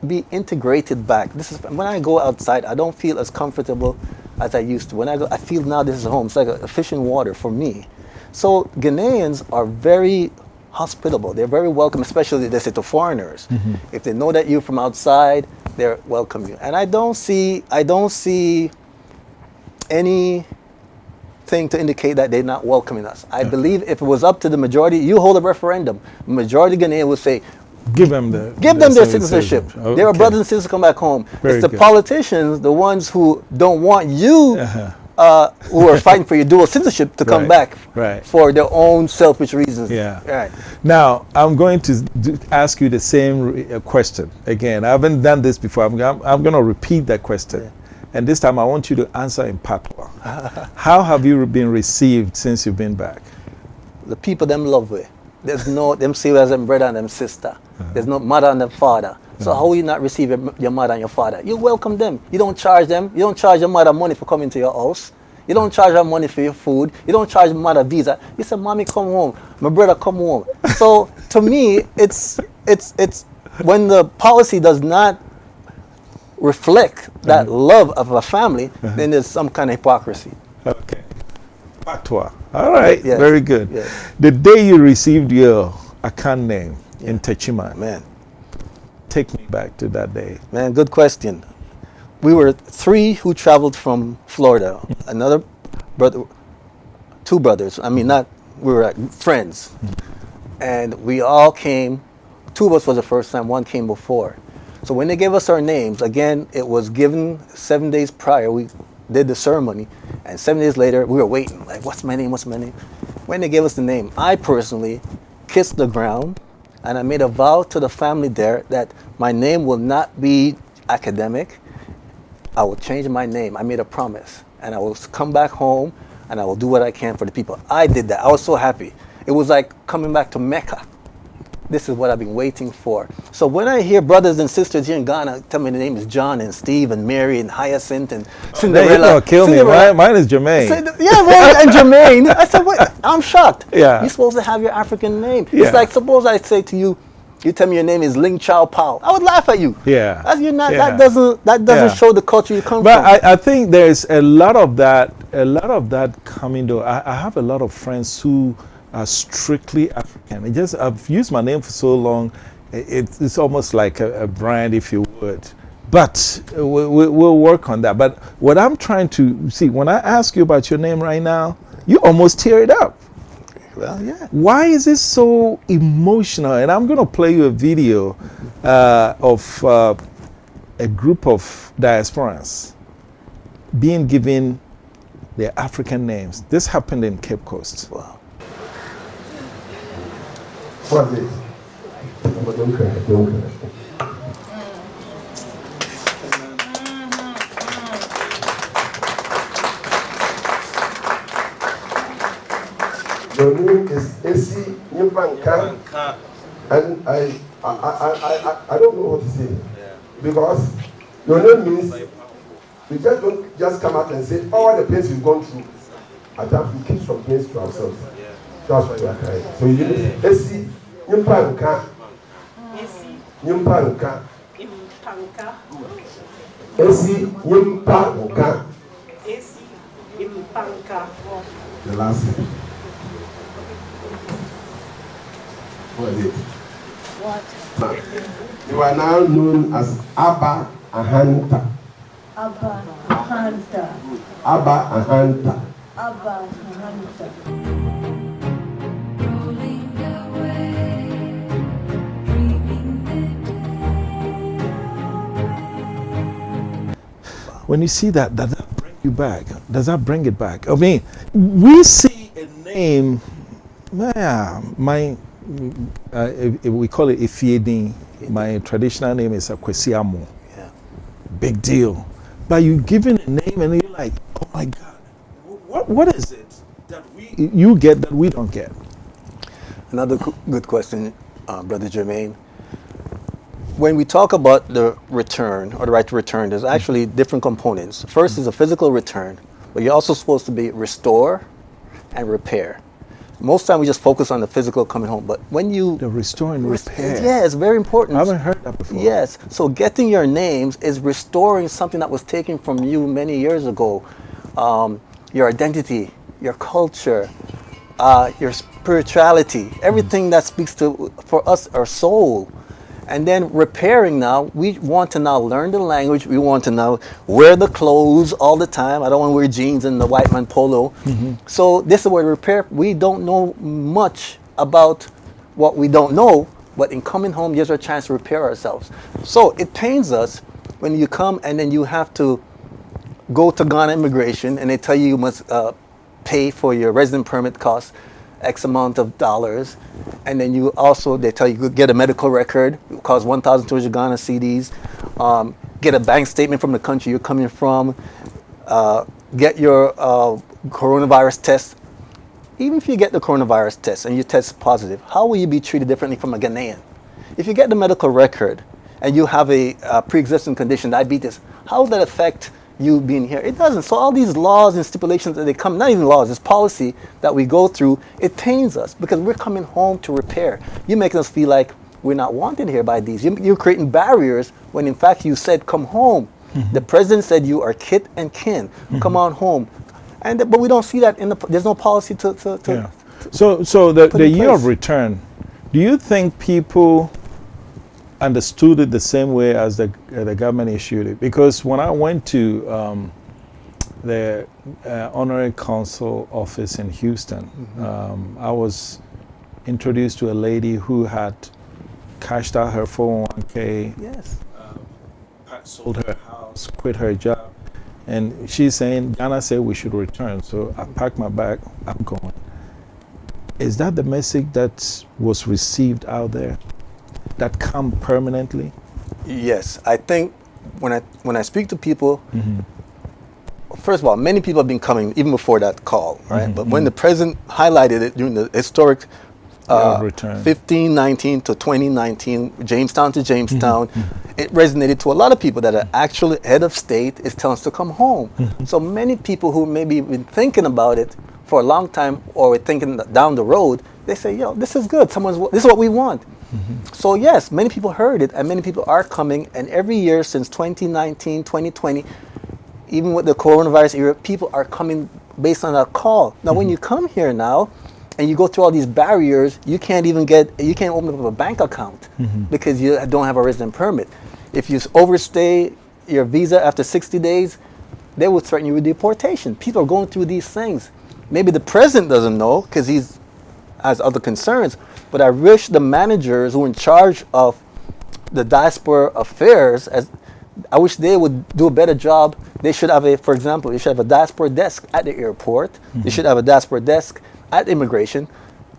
be integrated back. This is when I go outside, I don't feel as comfortable as I used to. When I go, I feel now this is home. It's like a fish in water for me. So Ghanaians are very hospitable. They're very welcome, especially they say to foreigners. If they know that you're from outside, they welcome you. And I don't see anything to indicate that they're not welcoming us. I believe if it was up to the majority, you hold a referendum, the majority Ghanaian would say, give them their citizenship. Okay. They're brothers and sisters come back home. Very it's the good. Politicians, the ones who don't want you, who are fighting for your dual citizenship to come back for their own selfish reasons. Right. Now, I'm going to ask you the same question again. I haven't done this before. I'm going to repeat that question. And this time I want you to answer in patois. How have you been received since you've been back? The people them love we. There's no, them see you as them brother and them sister. There's no mother and them father. So how will you not receive your mother and your father? You welcome them. You don't charge them. You don't charge your mother money for coming to your house. You don't charge her money for your food. You don't charge your mother visa. You say, mommy, come home. My brother, come home. So to me, it's when the policy does not reflect that love of a family, then there's some kind of hypocrisy. Okay. Patois. All right. Yes. Very good. Yes. The day you received your account name in Techiman, Man, take me back to that day. man, good question. We were 3 who traveled from Florida. Another brother, 2 brothers. I mean, we were friends. And we all came. 2 of us was the first time, 1 came before. So when they gave us our names, again, it was given 7 days prior. We did the ceremony. And 7 days later, we were waiting. Like, what's my name? What's my name? When they gave us the name, I personally kissed the ground. And I made a vow to the family there that my name will not be academic. I will change my name. I made a promise. And I will come back home and I will do what I can for the people. I did that. I was so happy. It was like coming back to Mecca. This is what I've been waiting for. So when I hear brothers and sisters here in Ghana tell me the name is John and Steve and Mary and Hyacinth and Cinderella. You're going to kill me. Mine is Jermaine. And Jermaine. I said, what? I'm shocked. Yeah. You're supposed to have your African name. Yeah. It's like, suppose I say to you, you tell me your name is Ling Chow Pao. I would laugh at you. Yeah. As you're not, Yeah. That doesn't show the culture you come but from. I think there's a lot of that coming though. I have a lot of friends who are strictly African. I've used my name for so long, it's almost like a brand, if you would. But we'll work on that. But what I'm trying to see, when I ask you about your name right now, you almost tear it up. Well, yeah. Why is this so emotional? And I'm going to play you a video of a group of diasporans being given their African names. This happened in Cape Coast. Wow. What's this? Don't cry. Your name is Esi Nyimpanka, and I don't know what to say because your name means we just don't just come out and say all the pains we've gone through. At times we keep some pains to ourselves. That's why we are crying. So you need Esi Nyimpanka. Nyimpanka. Esi Nyimpanka. The last thing. What is it? What? You are now known as Abba Ahanta. Abba Ahanta. Abba Ahanta. Abba Ahanta. When you see that, does that bring you back? Does that bring it back? I mean, we see a name, we call it Ifiedin. My traditional name is Akwesiamo. Yeah. Big deal. But you given a name and you're like, oh my God, what is it that you get that we don't get? Another good question, Brother Jermaine. When we talk about the return or the right to return, there's actually different components. First is a physical return, but you're also supposed to be restore and repair. Most time we just focus on the physical coming home, but when you The restore and repair. yeah, it's very important. I haven't heard that before. Yes, so getting your names is restoring something that was taken from you many years ago. Your identity, your culture, your spirituality, everything that speaks to, for us, our soul. And then repairing now, we want to now learn the language. We want to now wear the clothes all the time. I don't want to wear jeans and the white man polo. So this is where repair, we don't know much about what we don't know, but in coming home gives us a chance to repair ourselves. So it pains us when you come and then you have to go to Ghana immigration and they tell you must pay for your resident permit costs X amount of dollars, and then you also, they tell you get a medical record, it costs 1,200 Ghana CDs, get a bank statement from the country you're coming from, get your coronavirus test. Even if you get the coronavirus test and you test positive, how will you be treated differently from a Ghanaian? If you get the medical record and you have a pre-existing condition, diabetes, how will that affect you being here? It doesn't. So all these laws and stipulations that they come, not even laws, it's policy that we go through, it pains us because we're coming home to repair. You're making us feel like we're not wanted here by these. You're creating barriers when in fact you said come home. The president said you are kith and kin. Come on home. But we don't see that there's no policy to Yeah. So the year of return, do you think people understood it the same way as the government issued it? Because when I went to the honorary consul office in Houston, I was introduced to a lady who had cashed out her 401k, Yes. sold her house, quit her job, and she's saying, Ghana said we should return. So I packed my bag, I'm going. Is that the message that was received out there? That come permanently? Yes, I think when I speak to people, first of all, many people have been coming even before that call, right? But when the president highlighted it during the historic return. 1519 to 2019, Jamestown to Jamestown, it resonated to a lot of people that are actually head of state is telling us to come home. So many people who maybe been thinking about it for a long time or were thinking down the road, they say, yo, this is good. This is what we want. So yes, many people heard it and many people are coming, and every year since 2019, 2020, even with the coronavirus era, people are coming based on that call. Now when you come here now and you go through all these barriers, you can't open up a bank account because you don't have a resident permit. If you overstay your visa after 60 days, they will threaten you with deportation. People are going through these things. Maybe the president doesn't know because he has other concerns, but I wish the managers who are in charge of the diaspora affairs, I wish they would do a better job. They should have for example, they should have a diaspora desk at the airport. They should have a diaspora desk at immigration.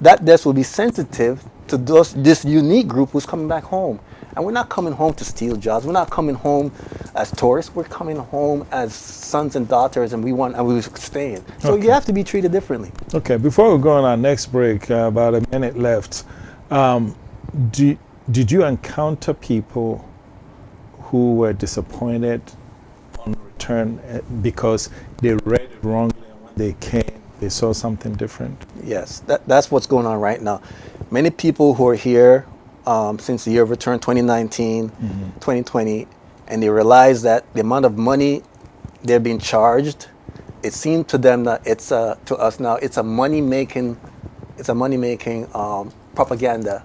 that desk will be sensitive to this unique group who's coming back home. And we're not coming home to steal jobs. We're not coming home as tourists. We're coming home as sons and daughters, and we're staying. So you have to be treated differently. Okay, before we go on our next break, about a minute left, did you encounter people who were disappointed on return because they read it wrongly, and when they came, they saw something different? Yes, that's what's going on right now. Many people who are here since the year of return 2019, 2020, and they realize that the amount of money they're being charged, it seemed to them that it's to us now it's a money making propaganda,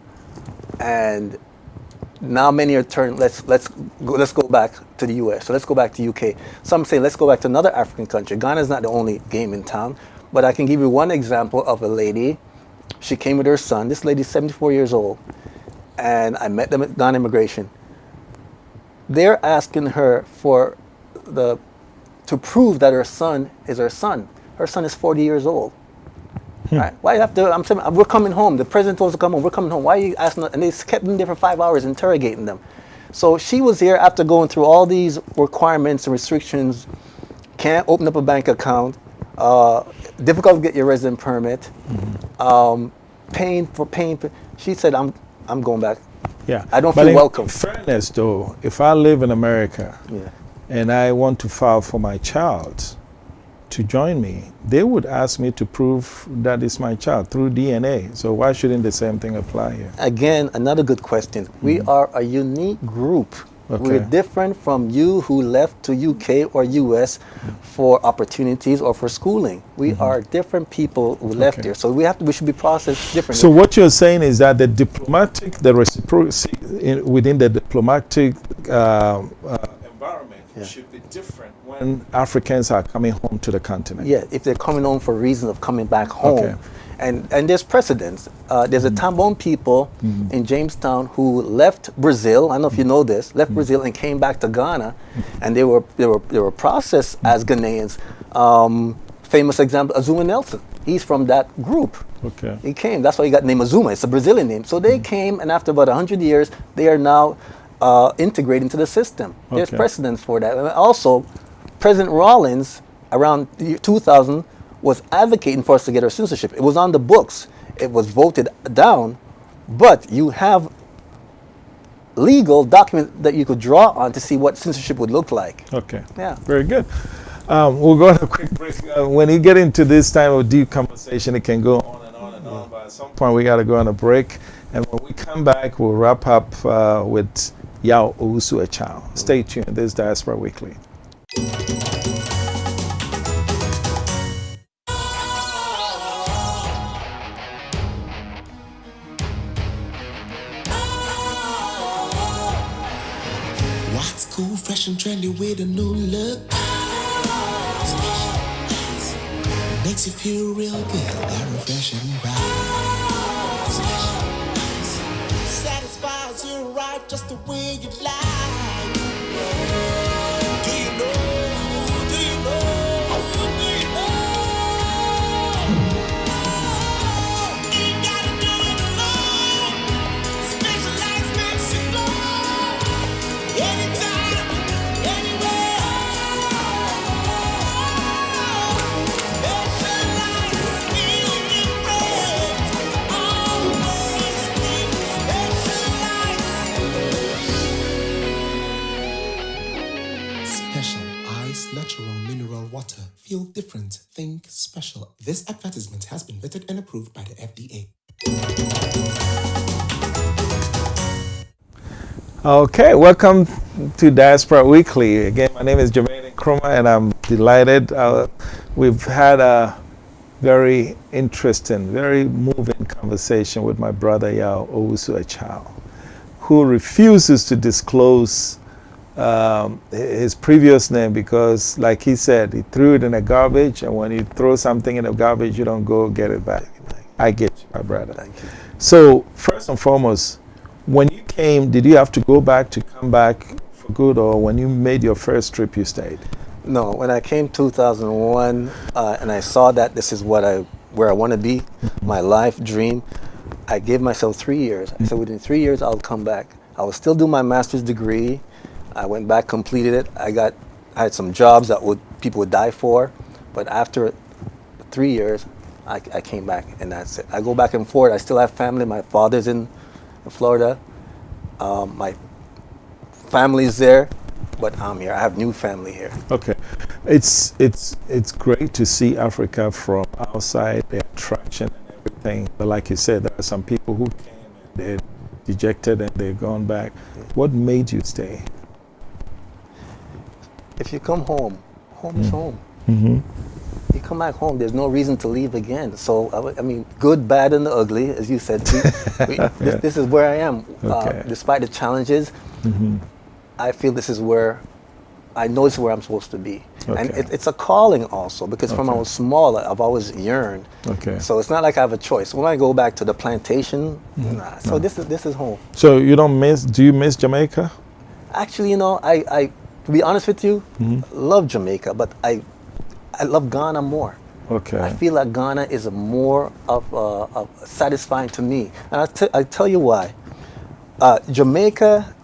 and now many are turned. Let's go back to the U.S. So let's go back to UK. Some say let's go back to another African country. Ghana is not the only game in town, but I can give you one example of a lady. She came with her son. This lady's 74 years old. And I met them at Ghana Immigration. They're asking her to prove that her son is her son. Her son is 40 years old. Right? Why you have to? I'm saying we're coming home. The president told us to come home. We're coming home. Why are you asking? And they kept them there for 5 hours interrogating them. So she was here after going through all these requirements and restrictions. Can't open up a bank account. Difficult to get your resident permit. Paying. She said, I'm going back. Yeah. I don't feel welcome. In fairness, though, if I live in America Yeah. and I want to file for my child to join me, they would ask me to prove that it's my child through DNA. So why shouldn't the same thing apply here? Again, another good question. We are a unique group. Okay. We're different from you who left to UK or US for opportunities or for schooling. We are different people who left here. So we should be processed differently. So what you're saying is that the reciprocity within the diplomatic environment should be different when Africans are coming home to the continent. Yeah, if they're coming home for reasons of coming back home. Okay. And there's precedents. There's a Tambon people in Jamestown who left Brazil. I don't know if you know this. Left Brazil and came back to Ghana, and they were processed as Ghanaians. Famous example, Azuma Nelson. He's from that group. Okay. He came. That's why he got named Azuma. It's a Brazilian name. So they came, and after about 100 years, they are now integrated into the system. There's precedents for that. And also, President Rawlings, around the year 2000, was advocating for us to get our citizenship. It was on the books. It was voted down, but you have legal documents that you could draw on to see what citizenship would look like. Okay. Yeah. Very good. We'll go on a quick break. When you get into this time of deep conversation, it can go on and on and on, but at some point we got to go on a break. And when we come back, we'll wrap up with Yao Owusu Echao. Stay tuned. This is Diaspora Weekly. What's cool, fresh and trendy with a new look? Makes you feel real good, that refreshing vibe. Satisfies you right just the way you like. Do you know? Do you know? Do you know? You gotta do it alone. Specialized makes you flow. Anytime, anywhere. Specialized, feel different. Always think specialized. Special ice, natural mineral water. Feel different. Think special. This advertisement has been vetted and approved by the FDA. Okay, welcome to Diaspora Weekly. Again, my name is Jamaican and I'm delighted. We've had a very interesting, very moving conversation with my brother Yao Owusu Echao, who refuses to disclose his previous name because, like he said, he threw it in the garbage, and when you throw something in the garbage, you don't go get it back. I get you, my brother. Thank you. So, first and foremost, when you came, did you have to go back to come back for good, or when you made your first trip, you stayed? No, when I came 2001 and I saw that this is what I where I want to be, my life dream. I gave myself 3 years. I said within 3 years I'll come back. I will still do my master's degree. I went back, completed it. I had some jobs that people would die for, but after 3 years, I came back, and that's it. I go back and forth. I still have family. My father's in Florida. My family's there, but I'm here. I have new family here. Okay, it's great to see Africa from outside, the attraction and everything. But like you said, there are some people who came and they're dejected and they've gone back. What made you stay? If you come home, home is home. Mm-hmm. You come back home, there's no reason to leave again. So, I mean, good, bad, and the ugly, as you said, this is where I am. Okay. Despite the challenges, I feel this is where I'm supposed to be. Okay. And it's a calling also, because from I was small, I've always yearned. Okay. So it's not like I have a choice. When I go back to the plantation, so this is home. So you do you miss Jamaica? Actually, I to be honest with you, love Jamaica, but I love Ghana more. Okay. I feel like Ghana is more of satisfying to me, and I tell you why. Jamaica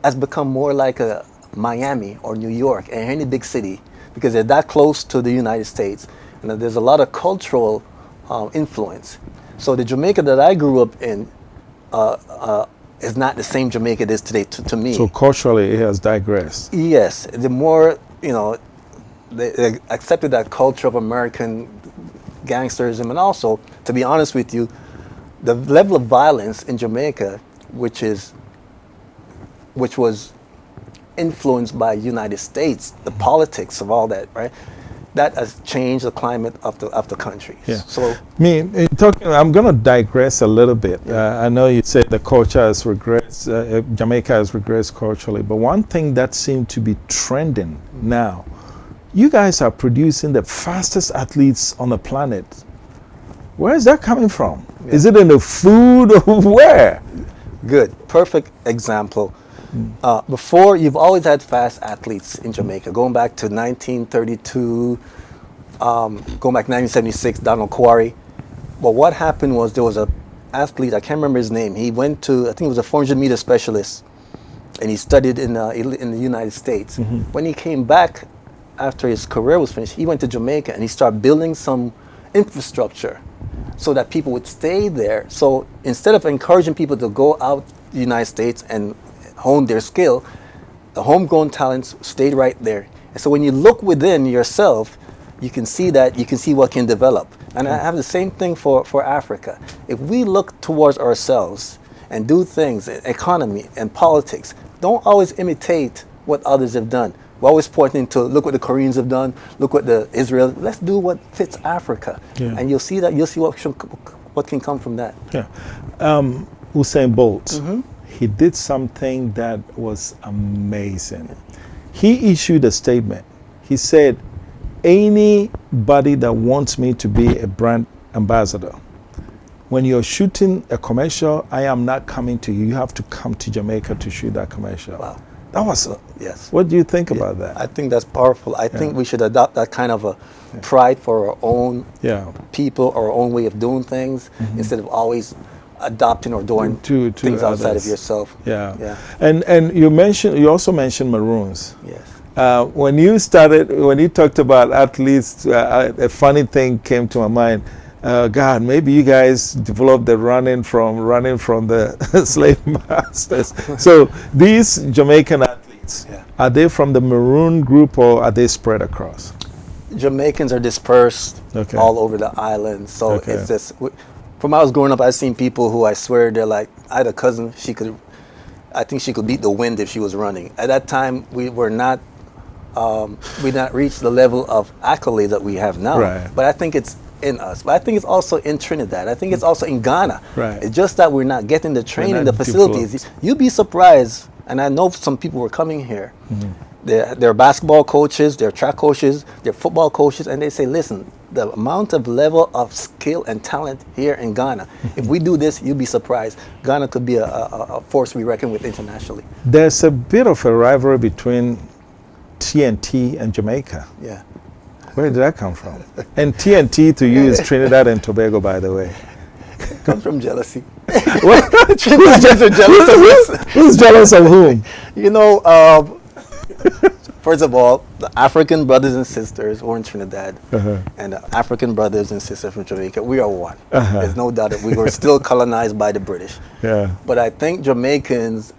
has become more like a Miami or New York, and any big city, because they're that close to the United States, and there's a lot of cultural influence. So the Jamaica that I grew up in is not the same Jamaica it is today to me. So culturally, it has digressed. Yes, the more they accepted that culture of American gangsterism, and also, to be honest with you, the level of violence in Jamaica, which was influenced by United States, the politics of all that, right? That has changed the climate of the country. Yeah. So, I'm going to digress a little bit. I know you said the culture has regressed, Jamaica has regressed culturally, but one thing that seemed to be trending now, you guys are producing the fastest athletes on the planet. Where is that coming from? Yeah. Is it in the food or where? good, perfect example. Before, you've always had fast athletes in Jamaica, going back to 1932, going back to 1976, Donald Quarry. But what happened was there was a athlete, I can't remember his name. He went to, I think it was a 400-meter specialist, and he studied in the United States. When he came back after his career was finished, he went to Jamaica and he started building some infrastructure so that people would stay there. So instead of encouraging people to go out the United States and hone their skill, the homegrown talents stayed right there. And so when you look within yourself, you can see that, you can see what can develop. And I have the same thing for Africa. If we look towards ourselves and do things, economy and politics, don't always imitate what others have done. We're always pointing to, look what the Koreans have done, look what the Israel, let's do what fits Africa. Yeah. And you'll see what can come from that. Yeah. Usain Bolt, he did something that was amazing. He issued a statement. He said, anybody that wants me to be a brand ambassador, when you're shooting a commercial, I am not coming to you. You have to come to Jamaica to shoot that commercial. Wow. That was, Yes. what do you think about that? I think that's powerful. I think we should adopt that kind of a pride for our own people, our own way of doing things, instead of always adopting or doing things outside others. of yourself. Yeah. And you also mentioned Maroons. Yes. When you talked about athletes, a funny thing came to my mind. God, maybe you guys developed the running from the slave masters. So these Jamaican athletes, are they from the Maroon group or are they spread across? Jamaicans are dispersed all over the island. So it's just, from when I was growing up, I've seen people who I swear they're like, I had a cousin, I think she could beat the wind if she was running. At that time, we not reached the level of accolade that we have now. Right. But I think it's in us. But I think it's also in Trinidad. I think it's also in Ghana. Right. It's just that we're not getting the training, the facilities. You'd be surprised, and I know some people were coming here. They're basketball coaches, they're track coaches, they're football coaches, and they say, listen, the amount of level of skill and talent here in Ghana, if we do this, you'd be surprised. Ghana could be a force to be reckoned with internationally. There's a bit of a rivalry between TNT and Jamaica. Yeah. Where did that come from? And TNT to you is Trinidad and Tobago, by the way. Comes from jealousy. Who's jealous of whom? You know, first of all, the African brothers and sisters who are in Trinidad and the African brothers and sisters from Jamaica, we are one. There's no doubt that we were still colonized by the British. Yeah. But I think Jamaicans,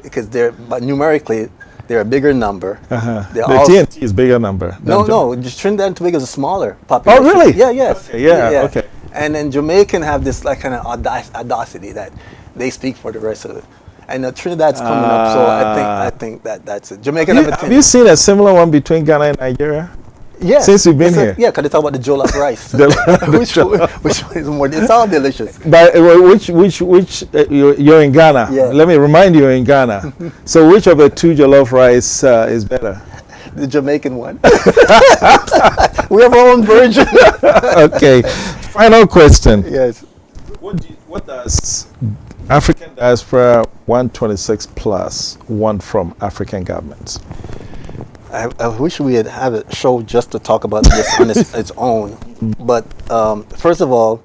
because but numerically, they're a bigger number. The all TNT is bigger number. No, just Trinidad and Tobago is a smaller population. Oh, really? Yeah, yes. Okay, yeah, okay. And then Jamaican have this like kind of audacity that they speak for the rest of it. And Trinidad's coming up, so I think that's it. Jamaican have you seen a similar one between Ghana and Nigeria? Yeah. Since you've been here? Yeah, because they talk about the jollof rice. which one is more? It's all delicious. But you're in Ghana. Yeah. Let me remind you, you're in Ghana. So which of the two jollof rice is better? The Jamaican one. We have our own version. Okay. Final question. Yes. What does African Diaspora 126 Plus want from African governments? I wish we had a show just to talk about this on its own. But first of all,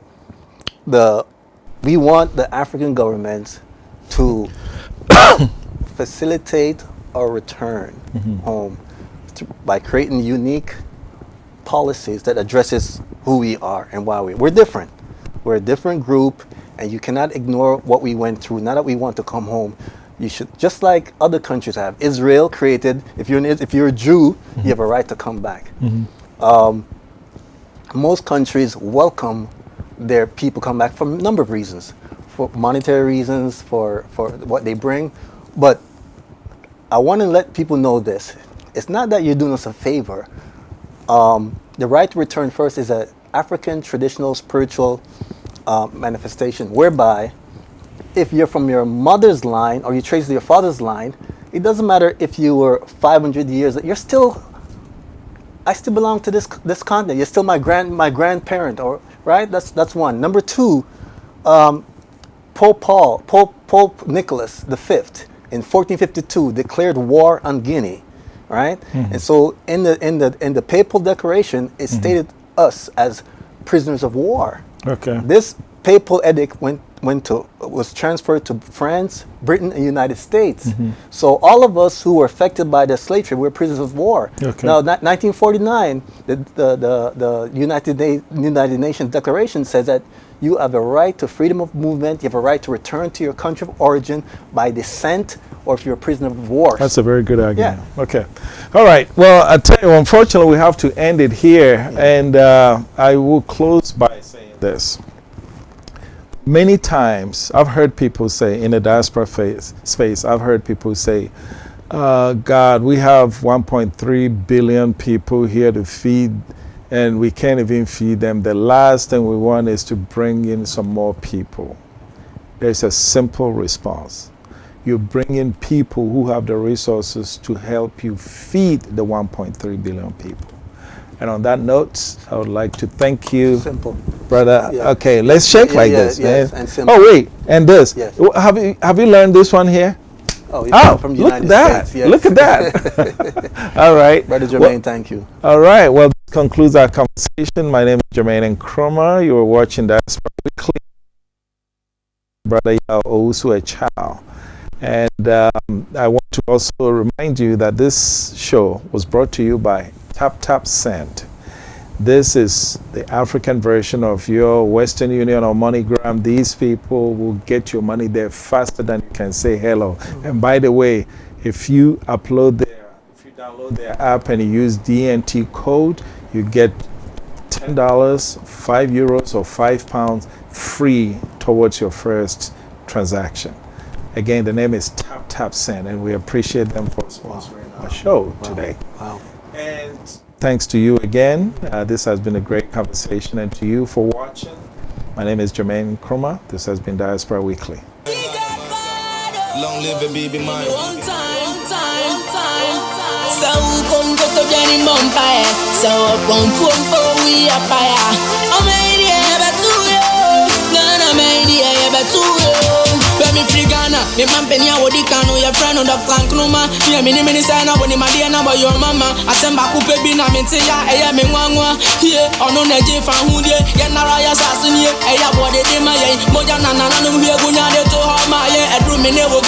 we want the African governments to facilitate our return home by creating unique policies that addresses who we are and why we're different. We're a different group, and you cannot ignore what we went through. Now that we want to come home, you should, just like other countries have. Israel created, if you're a Jew, you have a right to come back. Most countries welcome their people come back for a number of reasons, for monetary reasons, for what they bring. But I want to let people know this. It's not that you're doing us a favor. The right to return first is an African traditional spiritual manifestation, whereby if you're from your mother's line or you trace to your father's line, it doesn't matter if you were 500 years, I still belong to this continent. You're still my grandparent, or right? That's one. Number two, Pope Nicholas V in 1452 declared war on Guinea, right? And so in the papal declaration, it stated us as prisoners of war. Okay. This papal edict was transferred to France, Britain, and United States. So all of us who were affected by the slave trade were prisoners of war. Okay. Now, 1949, the United Nations Declaration says that you have a right to freedom of movement. You have a right to return to your country of origin by descent, or if you're a prisoner of war. That's a very good argument. Yeah. Okay. All right. Well, I tell you, unfortunately, we have to end it here, and I will close by saying this. Many times, I've heard people say in the diaspora space, I've heard people say, God, we have 1.3 billion people here to feed, and we can't even feed them. The last thing we want is to bring in some more people. There's a simple response. You bring in people who have the resources to help you feed the 1.3 billion people. And on that note, I would like to thank you, Simple. brother. Yeah. Okay, let's shake like this, yes, man. and simple. Oh wait, and this. Yes. Have you learned this one here? Oh, from the look United at that! States. Yes. Look at that! All right, Brother Jermaine, thank you. All right. Well, this concludes our conversation. My name is Jermaine Nkrumah. You are watching Diaspora Weekly. Brother Yao Owusu Echao. And I want to also remind you that this show was brought to you by Tap Send. This is the African version of your Western Union or MoneyGram. These people will get your money there faster than you can say hello. And by the way, if you download their app and you use DNT code, you get $10, €5 or £5 free towards your first transaction. Again, the name is Tap Send, and we appreciate them for sponsoring our show today. Wow. And thanks to you again. This has been a great conversation, and to you for watching. My name is Jermaine Nkrumah. This has been Diaspora Weekly. Long live it, baby, man. One time. So come go to Johnny Mumpire. So come for we are fire. I'm ready, but to you. Ghana, my dear, but to you. Let me free Ghana. Me man penia wodi kanu your friend on Dr. Nkrumah. Me mini say na woni my dear na boy your mama. Asemba kupe bi na me ya eya me nwanwa. Here ono na je fa hu die. Ye nara ya sasini eya body de ma ye. Moja na no hie gunya de to ho ma ye. Edru me ne wo